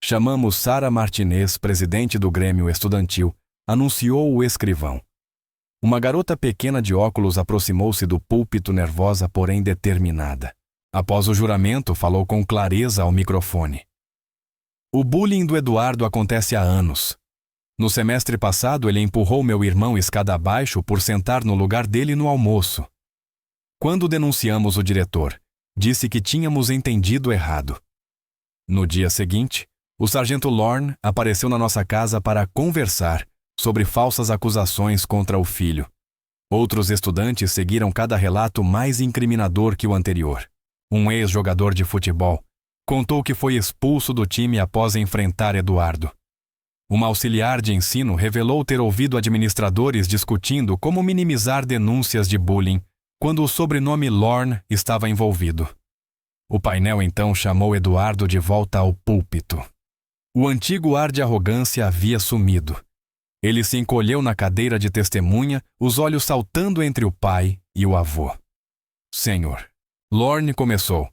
Chamamos Sarah Martinez, presidente do Grêmio Estudantil, anunciou o escrivão. Uma garota pequena de óculos aproximou-se do púlpito nervosa, porém determinada. Após o juramento, falou com clareza ao microfone. O bullying do Eduardo acontece há anos. No semestre passado, ele empurrou meu irmão escada abaixo por sentar no lugar dele no almoço. Quando denunciamos o diretor, disse que tínhamos entendido errado. No dia seguinte, o sargento Lorne apareceu na nossa casa para conversar sobre falsas acusações contra o filho. Outros estudantes seguiram cada relato mais incriminador que o anterior. Um ex-jogador de futebol contou que foi expulso do time após enfrentar Eduardo. Uma auxiliar de ensino revelou ter ouvido administradores discutindo como minimizar denúncias de bullying quando o sobrenome Lorne estava envolvido. O painel então chamou Eduardo de volta ao púlpito. O antigo ar de arrogância havia sumido. Ele se encolheu na cadeira de testemunha, os olhos saltando entre o pai e o avô. Senhor, Lorne começou.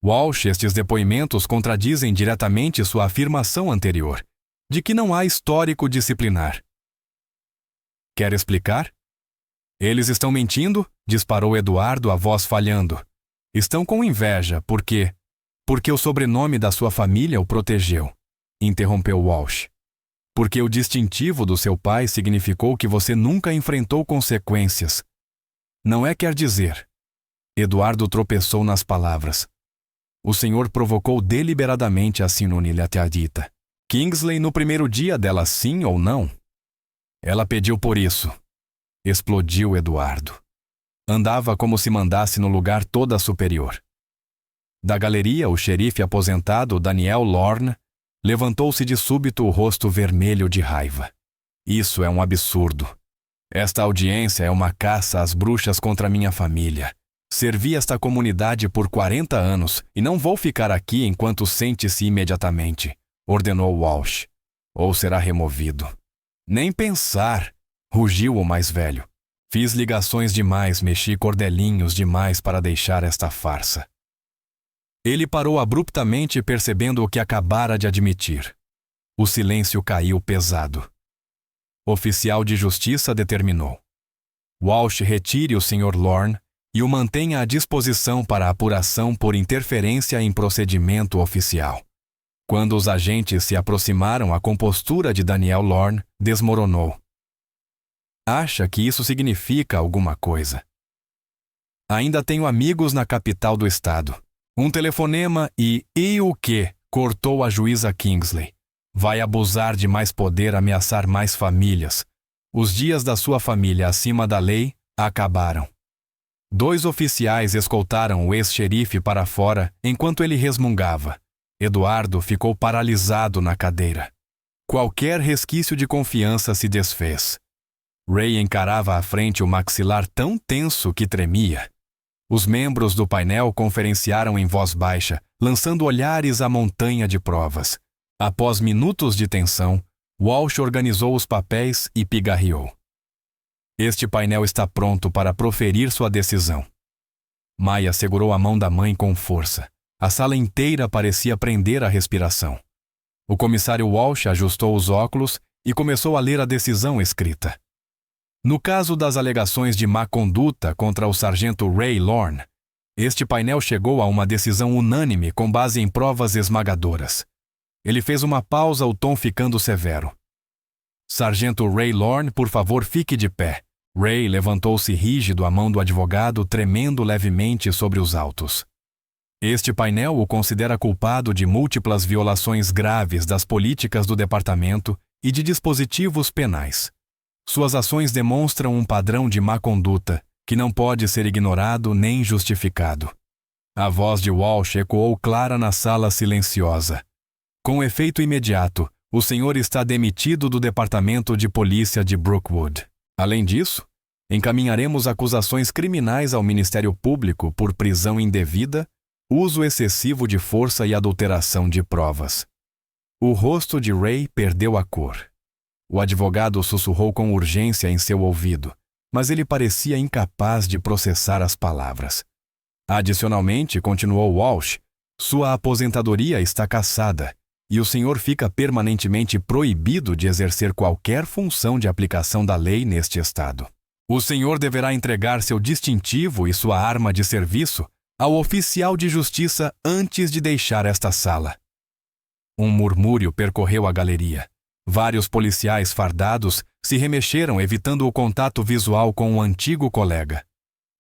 Walsh, estes depoimentos contradizem diretamente sua afirmação anterior, de que não há histórico disciplinar. Quer explicar? Eles estão mentindo? Disparou Eduardo, a voz falhando. Estão com inveja, por quê? Porque o sobrenome da sua família o protegeu, interrompeu Walsh. Porque o distintivo do seu pai significou que você nunca enfrentou consequências. Não é quer dizer. Eduardo tropeçou nas palavras. O senhor provocou deliberadamente a Sinunilha Teadita. Kingsley no primeiro dia dela, sim ou não? Ela pediu por isso. Explodiu Eduardo. Andava como se mandasse no lugar toda superior. Da galeria, o xerife aposentado, Daniel Lorne, levantou-se de súbito, o rosto vermelho de raiva. Isso é um absurdo. Esta audiência é uma caça às bruxas contra minha família. Servi esta comunidade por 40 anos e não vou ficar aqui enquanto sente-se imediatamente, ordenou Walsh. Ou será removido. Nem pensar, rugiu o mais velho. Fiz ligações demais, mexi cordelinhos demais para deixar esta farsa. Ele parou abruptamente, percebendo o que acabara de admitir. O silêncio caiu pesado. Oficial de justiça determinou. Walsh retire o Sr. Lorne e o mantenha à disposição para apuração por interferência em procedimento oficial. Quando os agentes se aproximaram, a compostura de Daniel Lorne desmoronou. Acha que isso significa alguma coisa? Ainda tenho amigos na capital do estado. Um telefonema e o quê? Cortou a juíza Kingsley. Vai abusar de mais poder, ameaçar mais famílias. Os dias da sua família acima da lei acabaram. 2 oficiais escoltaram o ex-xerife para fora enquanto ele resmungava. Eduardo ficou paralisado na cadeira. Qualquer resquício de confiança se desfez. Ray encarava à frente o maxilar tão tenso que tremia. Os membros do painel conferenciaram em voz baixa, lançando olhares à montanha de provas. Após minutos de tensão, Walsh organizou os papéis e pigarreou. Este painel está pronto para proferir sua decisão. Maya segurou a mão da mãe com força. A sala inteira parecia prender a respiração. O comissário Walsh ajustou os óculos e começou a ler a decisão escrita. No caso das alegações de má conduta contra o sargento Ray Lorne, este painel chegou a uma decisão unânime com base em provas esmagadoras. Ele fez uma pausa, o tom ficando severo. Sargento Ray Lorne, por favor, fique de pé. Ray levantou-se rígido, a mão do advogado tremendo levemente sobre os autos. Este painel o considera culpado de múltiplas violações graves das políticas do departamento e de dispositivos penais. Suas ações demonstram um padrão de má conduta que não pode ser ignorado nem justificado. A voz de Walsh ecoou clara na sala silenciosa. Com efeito imediato, o senhor está demitido do Departamento de Polícia de Brookwood. Além disso, encaminharemos acusações criminais ao Ministério Público por prisão indevida, uso excessivo de força e adulteração de provas. O rosto de Ray perdeu a cor. O advogado sussurrou com urgência em seu ouvido, mas ele parecia incapaz de processar as palavras. Adicionalmente, continuou Walsh, sua aposentadoria está cassada e o senhor fica permanentemente proibido de exercer qualquer função de aplicação da lei neste estado. O senhor deverá entregar seu distintivo e sua arma de serviço ao oficial de justiça antes de deixar esta sala. Um murmúrio percorreu a galeria. Vários policiais fardados se remexeram, evitando o contato visual com o antigo colega.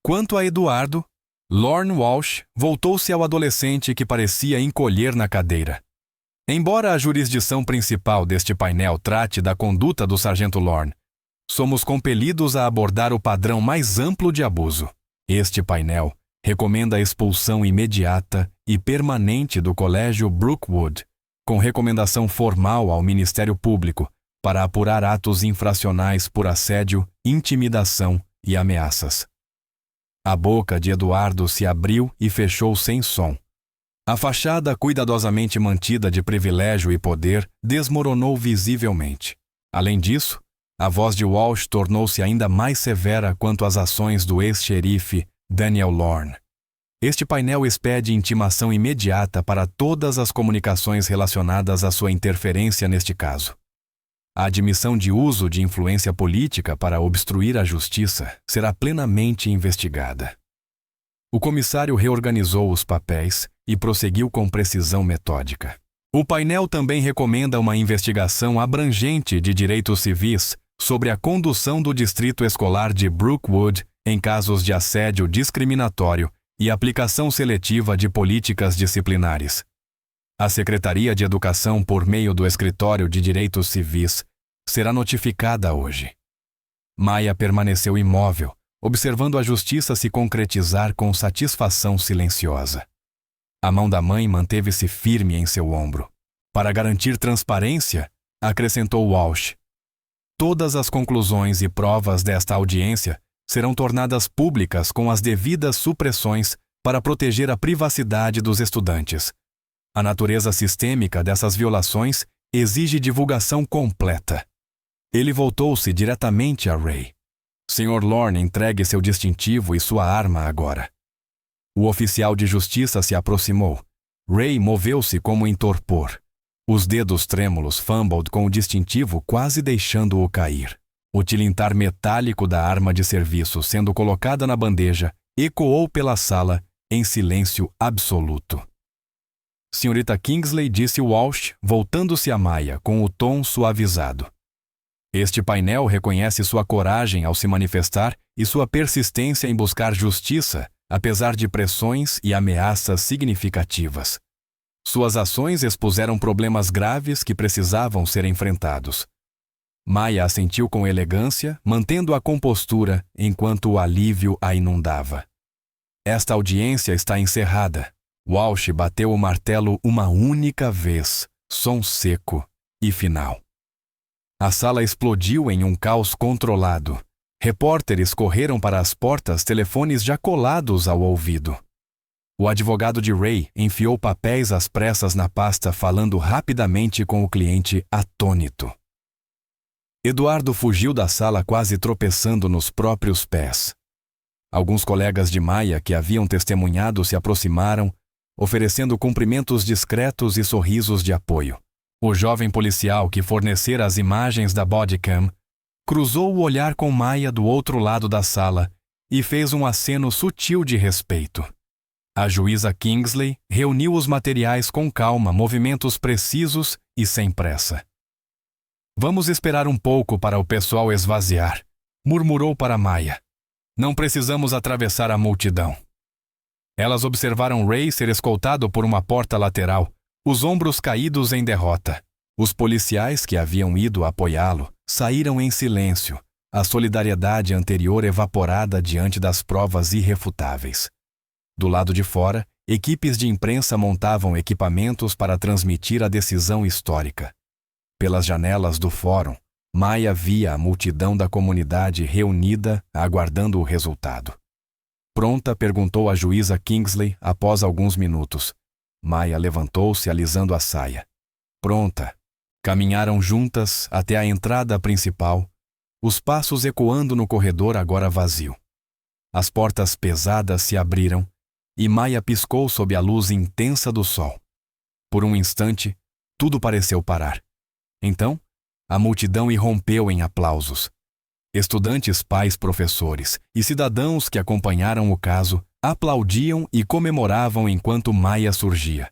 Quanto a Eduardo, Lorne Walsh voltou-se ao adolescente que parecia encolher na cadeira. Embora a jurisdição principal deste painel trate da conduta do sargento Lorne, somos compelidos a abordar o padrão mais amplo de abuso. Este painel recomenda a expulsão imediata e permanente do Colégio Brookwood, com recomendação formal ao Ministério Público para apurar atos infracionais por assédio, intimidação e ameaças. A boca de Eduardo se abriu e fechou sem som. A fachada cuidadosamente mantida de privilégio e poder desmoronou visivelmente. Além disso, a voz de Walsh tornou-se ainda mais severa quanto às ações do ex-xerife Daniel Lorne. Este painel expede intimação imediata para todas as comunicações relacionadas à sua interferência neste caso. A admissão de uso de influência política para obstruir a justiça será plenamente investigada. O comissário reorganizou os papéis e prosseguiu com precisão metódica. O painel também recomenda uma investigação abrangente de direitos civis sobre a condução do distrito escolar de Brookwood em casos de assédio discriminatório e aplicação seletiva de políticas disciplinares. A Secretaria de Educação, por meio do Escritório de Direitos Civis, será notificada hoje. Maia permaneceu imóvel, observando a justiça se concretizar com satisfação silenciosa. A mão da mãe manteve-se firme em seu ombro. Para garantir transparência, acrescentou Walsh, todas as conclusões e provas desta audiência serão tornadas públicas com as devidas supressões para proteger a privacidade dos estudantes. A natureza sistêmica dessas violações exige divulgação completa. Ele voltou-se diretamente a Ray. Sr. Lorne, entregue seu distintivo e sua arma agora. O oficial de justiça se aproximou. Ray moveu-se como em torpor. Os dedos trêmulos fumbled com o distintivo, quase deixando-o cair. O tilintar metálico da arma de serviço sendo colocada na bandeja ecoou pela sala em silêncio absoluto. Senhorita Kingsley, disse Walsh, voltando-se a Maia com o tom suavizado. Este painel reconhece sua coragem ao se manifestar e sua persistência em buscar justiça, apesar de pressões e ameaças significativas. Suas ações expuseram problemas graves que precisavam ser enfrentados. Maia assentiu com elegância, mantendo a compostura enquanto o alívio a inundava. Esta audiência está encerrada. Walsh bateu o martelo uma única vez, som seco e final. A sala explodiu em um caos controlado. Repórteres correram para as portas, telefones já colados ao ouvido. O advogado de Ray enfiou papéis às pressas na pasta, falando rapidamente com o cliente atônito. Eduardo fugiu da sala quase tropeçando nos próprios pés. Alguns colegas de Maia que haviam testemunhado se aproximaram, oferecendo cumprimentos discretos e sorrisos de apoio. O jovem policial que fornecera as imagens da bodycam cruzou o olhar com Maia do outro lado da sala e fez um aceno sutil de respeito. A juíza Kingsley reuniu os materiais com calma, movimentos precisos e sem pressa. Vamos esperar um pouco para o pessoal esvaziar. murmurou para Maia. Não precisamos atravessar a multidão. Elas observaram Ray ser escoltado por uma porta lateral, os ombros caídos em derrota. Os policiais que haviam ido apoiá-lo saíram em silêncio, a solidariedade anterior evaporada diante das provas irrefutáveis. Do lado de fora, equipes de imprensa montavam equipamentos para transmitir a decisão histórica. Pelas janelas do fórum, Maia via a multidão da comunidade reunida, aguardando o resultado. Pronta, perguntou a juíza Kingsley após alguns minutos. Maia levantou-se alisando a saia. Pronta. Caminharam juntas até a entrada principal, os passos ecoando no corredor agora vazio. As portas pesadas se abriram e Maia piscou sob a luz intensa do sol. Por um instante, tudo pareceu parar. Então, a multidão irrompeu em aplausos. Estudantes, pais, professores e cidadãos que acompanharam o caso aplaudiam e comemoravam enquanto Maia surgia.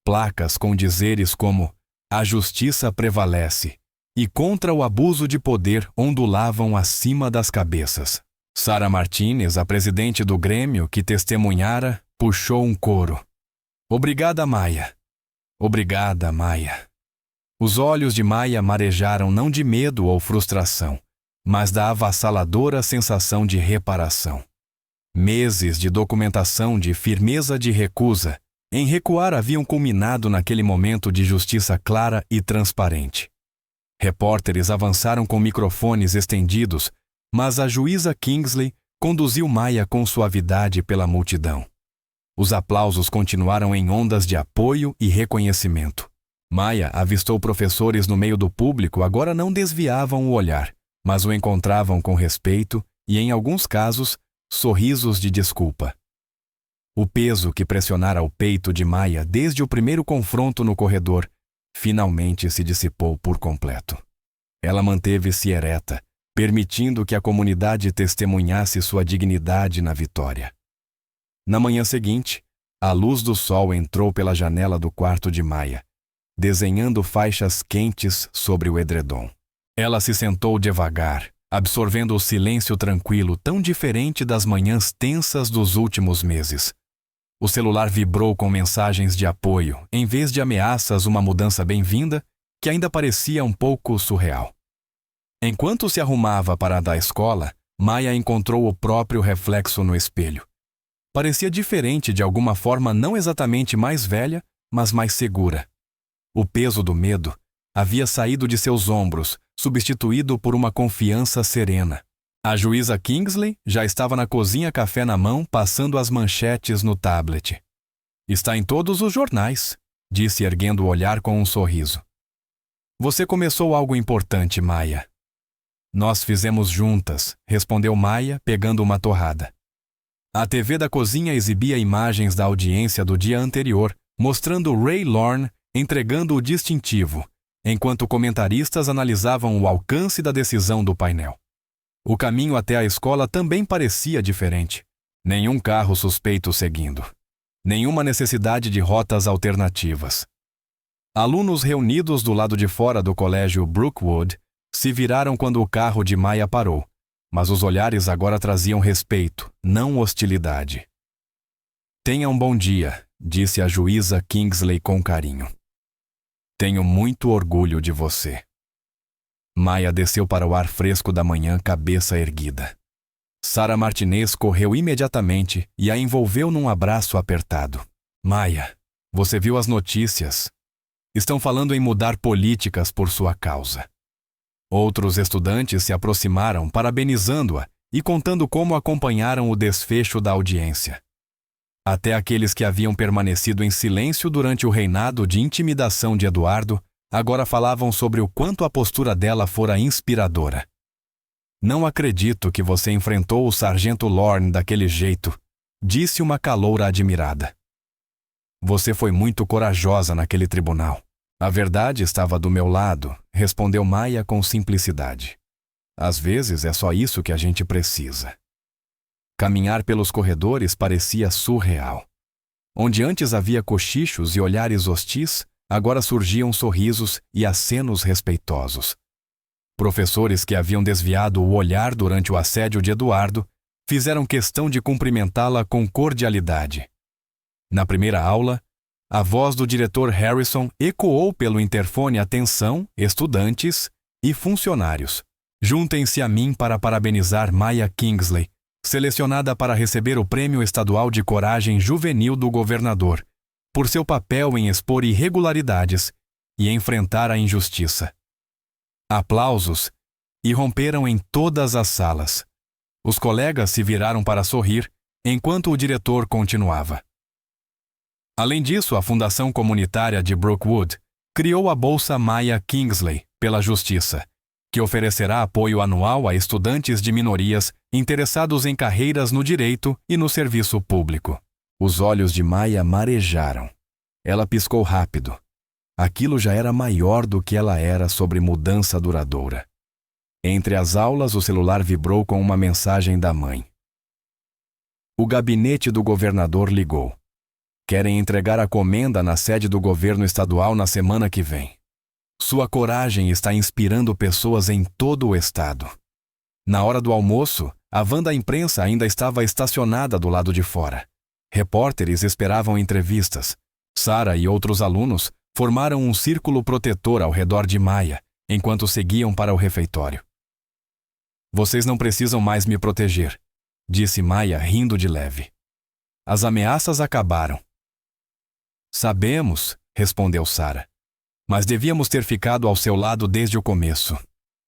Placas com dizeres como "A justiça prevalece" e "Contra o abuso de poder" ondulavam acima das cabeças. Sara Martínez, a presidente do Grêmio que testemunhara, puxou um coro. Obrigada, Maia. Obrigada, Maia. Os olhos de Maia marejaram não de medo ou frustração, mas da avassaladora sensação de reparação. Meses de documentação de firmeza de recusa em recuar haviam culminado naquele momento de justiça clara e transparente. Repórteres avançaram com microfones estendidos, mas a juíza Kingsley conduziu Maia com suavidade pela multidão. Os aplausos continuaram em ondas de apoio e reconhecimento. Maia avistou professores no meio do público, agora não desviavam o olhar, mas o encontravam com respeito e, em alguns casos, sorrisos de desculpa. O peso que pressionara o peito de Maia desde o primeiro confronto no corredor finalmente se dissipou por completo. Ela manteve-se ereta, permitindo que a comunidade testemunhasse sua dignidade na vitória. Na manhã seguinte, a luz do sol entrou pela janela do quarto de Maia, desenhando faixas quentes sobre o edredom. Ela se sentou devagar, absorvendo o silêncio tranquilo tão diferente das manhãs tensas dos últimos meses. O celular vibrou com mensagens de apoio, em vez de ameaças, uma mudança bem-vinda que ainda parecia um pouco surreal. Enquanto se arrumava para a da escola, Maia encontrou o próprio reflexo no espelho. Parecia diferente, de alguma forma não exatamente mais velha, mas mais segura. O peso do medo havia saído de seus ombros, substituído por uma confiança serena. A juíza Kingsley já estava na cozinha, café na mão, passando as manchetes no tablet. Está em todos os jornais, disse erguendo o olhar com um sorriso. Você começou algo importante, Maia. Nós fizemos juntas, respondeu Maia, pegando uma torrada. A TV da cozinha exibia imagens da audiência do dia anterior, mostrando Ray Lorne entregando o distintivo, enquanto comentaristas analisavam o alcance da decisão do painel. O caminho até a escola também parecia diferente. Nenhum carro suspeito seguindo. Nenhuma necessidade de rotas alternativas. Alunos reunidos do lado de fora do colégio Brookwood se viraram quando o carro de Maia parou, mas os olhares agora traziam respeito, não hostilidade. Tenha um bom dia, disse a juíza Kingsley com carinho. Tenho muito orgulho de você. Maia desceu para o ar fresco da manhã, cabeça erguida. Sara Martínez correu imediatamente e a envolveu num abraço apertado. Maia, você viu as notícias? Estão falando em mudar políticas por sua causa. Outros estudantes se aproximaram, parabenizando-a e contando como acompanharam o desfecho da audiência. Até aqueles que haviam permanecido em silêncio durante o reinado de intimidação de Eduardo agora falavam sobre o quanto a postura dela fora inspiradora. Não acredito que você enfrentou o sargento Lorne daquele jeito, disse uma caloura admirada. Você foi muito corajosa naquele tribunal. A verdade estava do meu lado, respondeu Maia com simplicidade. Às vezes é só isso que a gente precisa. Caminhar pelos corredores parecia surreal. Onde antes havia cochichos e olhares hostis, agora surgiam sorrisos e acenos respeitosos. Professores que haviam desviado o olhar durante o assédio de Eduardo fizeram questão de cumprimentá-la com cordialidade. Na primeira aula, a voz do diretor Harrison ecoou pelo interfone: atenção, estudantes e funcionários. Juntem-se a mim para parabenizar Maya Kingsley, selecionada para receber o Prêmio Estadual de Coragem Juvenil do governador, por seu papel em expor irregularidades e enfrentar a injustiça. Aplausos irromperam em todas as salas. Os colegas se viraram para sorrir, enquanto o diretor continuava. Além disso, a Fundação Comunitária de Brookwood criou a Bolsa Maya Kingsley pela Justiça, que oferecerá apoio anual a estudantes de minorias interessados em carreiras no direito e no serviço público. Os olhos de Maya marejaram. Ela piscou rápido. Aquilo já era maior do que ela era sobre mudança duradoura. Entre as aulas, o celular vibrou com uma mensagem da mãe. O gabinete do governador ligou. Querem entregar a comenda na sede do governo estadual na semana que vem. Sua coragem está inspirando pessoas em todo o estado. Na hora do almoço, a van da imprensa ainda estava estacionada do lado de fora. Repórteres esperavam entrevistas. Sarah e outros alunos formaram um círculo protetor ao redor de Maya, enquanto seguiam para o refeitório. Vocês não precisam mais me proteger, disse Maya, rindo de leve. As ameaças acabaram. Sabemos, respondeu Sarah. Mas devíamos ter ficado ao seu lado desde o começo.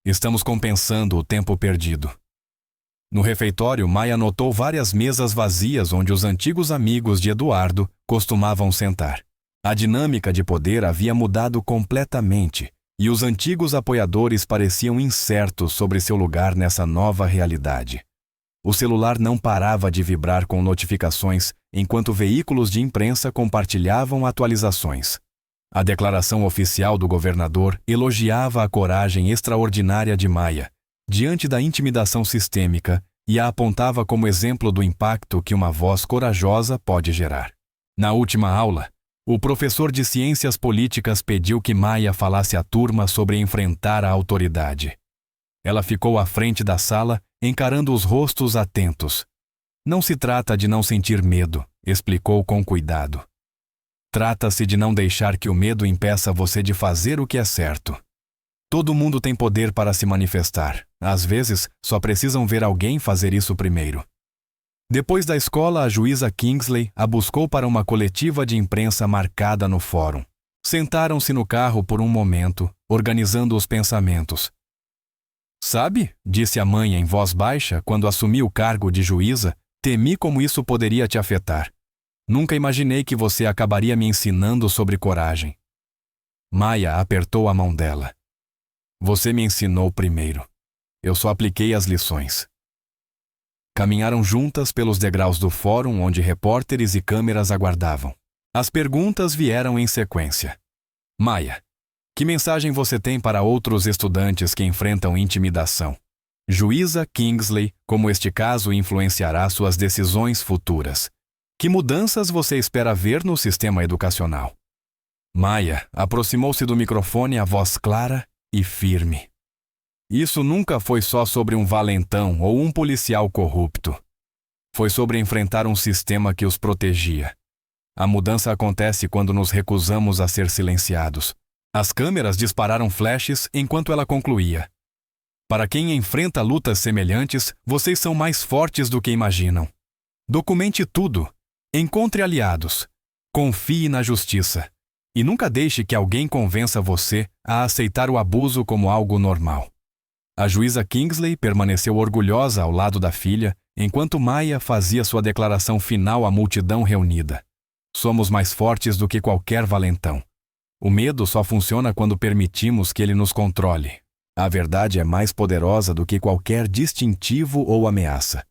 Estamos compensando o tempo perdido. No refeitório, Maya notou várias mesas vazias onde os antigos amigos de Eduardo costumavam sentar. A dinâmica de poder havia mudado completamente, e os antigos apoiadores pareciam incertos sobre seu lugar nessa nova realidade. O celular não parava de vibrar com notificações enquanto veículos de imprensa compartilhavam atualizações. A declaração oficial do governador elogiava a coragem extraordinária de Maya diante da intimidação sistêmica e a apontava como exemplo do impacto que uma voz corajosa pode gerar. Na última aula, o professor de ciências políticas pediu que Maya falasse à turma sobre enfrentar a autoridade. Ela ficou à frente da sala, encarando os rostos atentos. Não se trata de não sentir medo, explicou com cuidado. Trata-se de não deixar que o medo impeça você de fazer o que é certo. Todo mundo tem poder para se manifestar. Às vezes, só precisam ver alguém fazer isso primeiro. Depois da escola, a juíza Kingsley a buscou para uma coletiva de imprensa marcada no fórum. Sentaram-se no carro por um momento, organizando os pensamentos. Sabe, disse a mãe em voz baixa quando assumiu o cargo de juíza, temi como isso poderia te afetar. Nunca imaginei que você acabaria me ensinando sobre coragem. Maya apertou a mão dela. Você me ensinou primeiro. Eu só apliquei as lições. Caminharam juntas pelos degraus do fórum onde repórteres e câmeras aguardavam. As perguntas vieram em sequência. Maya, que mensagem você tem para outros estudantes que enfrentam intimidação? Juíza Kingsley, como este caso influenciará suas decisões futuras? Que mudanças você espera ver no sistema educacional? Maya aproximou-se do microfone, a voz clara e firme. Isso nunca foi só sobre um valentão ou um policial corrupto. Foi sobre enfrentar um sistema que os protegia. A mudança acontece quando nos recusamos a ser silenciados. As câmeras dispararam flashes enquanto ela concluía. Para quem enfrenta lutas semelhantes, vocês são mais fortes do que imaginam. Documente tudo. Encontre aliados. Confie na justiça. E nunca deixe que alguém convença você a aceitar o abuso como algo normal. A juíza Kingsley permaneceu orgulhosa ao lado da filha, enquanto Maya fazia sua declaração final à multidão reunida. Somos mais fortes do que qualquer valentão. O medo só funciona quando permitimos que ele nos controle. A verdade é mais poderosa do que qualquer distintivo ou ameaça.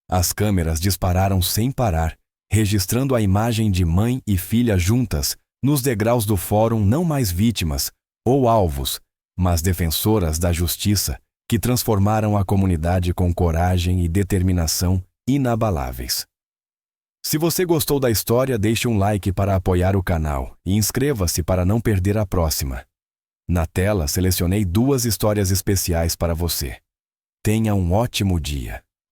As câmeras dispararam sem parar, registrando a imagem de mãe e filha juntas, nos degraus do fórum, não mais vítimas ou alvos, mas defensoras da justiça, que transformaram a comunidade com coragem e determinação inabaláveis. Se você gostou da história, deixe um like para apoiar o canal e inscreva-se para não perder a próxima. Na tela, selecionei 2 histórias especiais para você. Tenha um ótimo dia.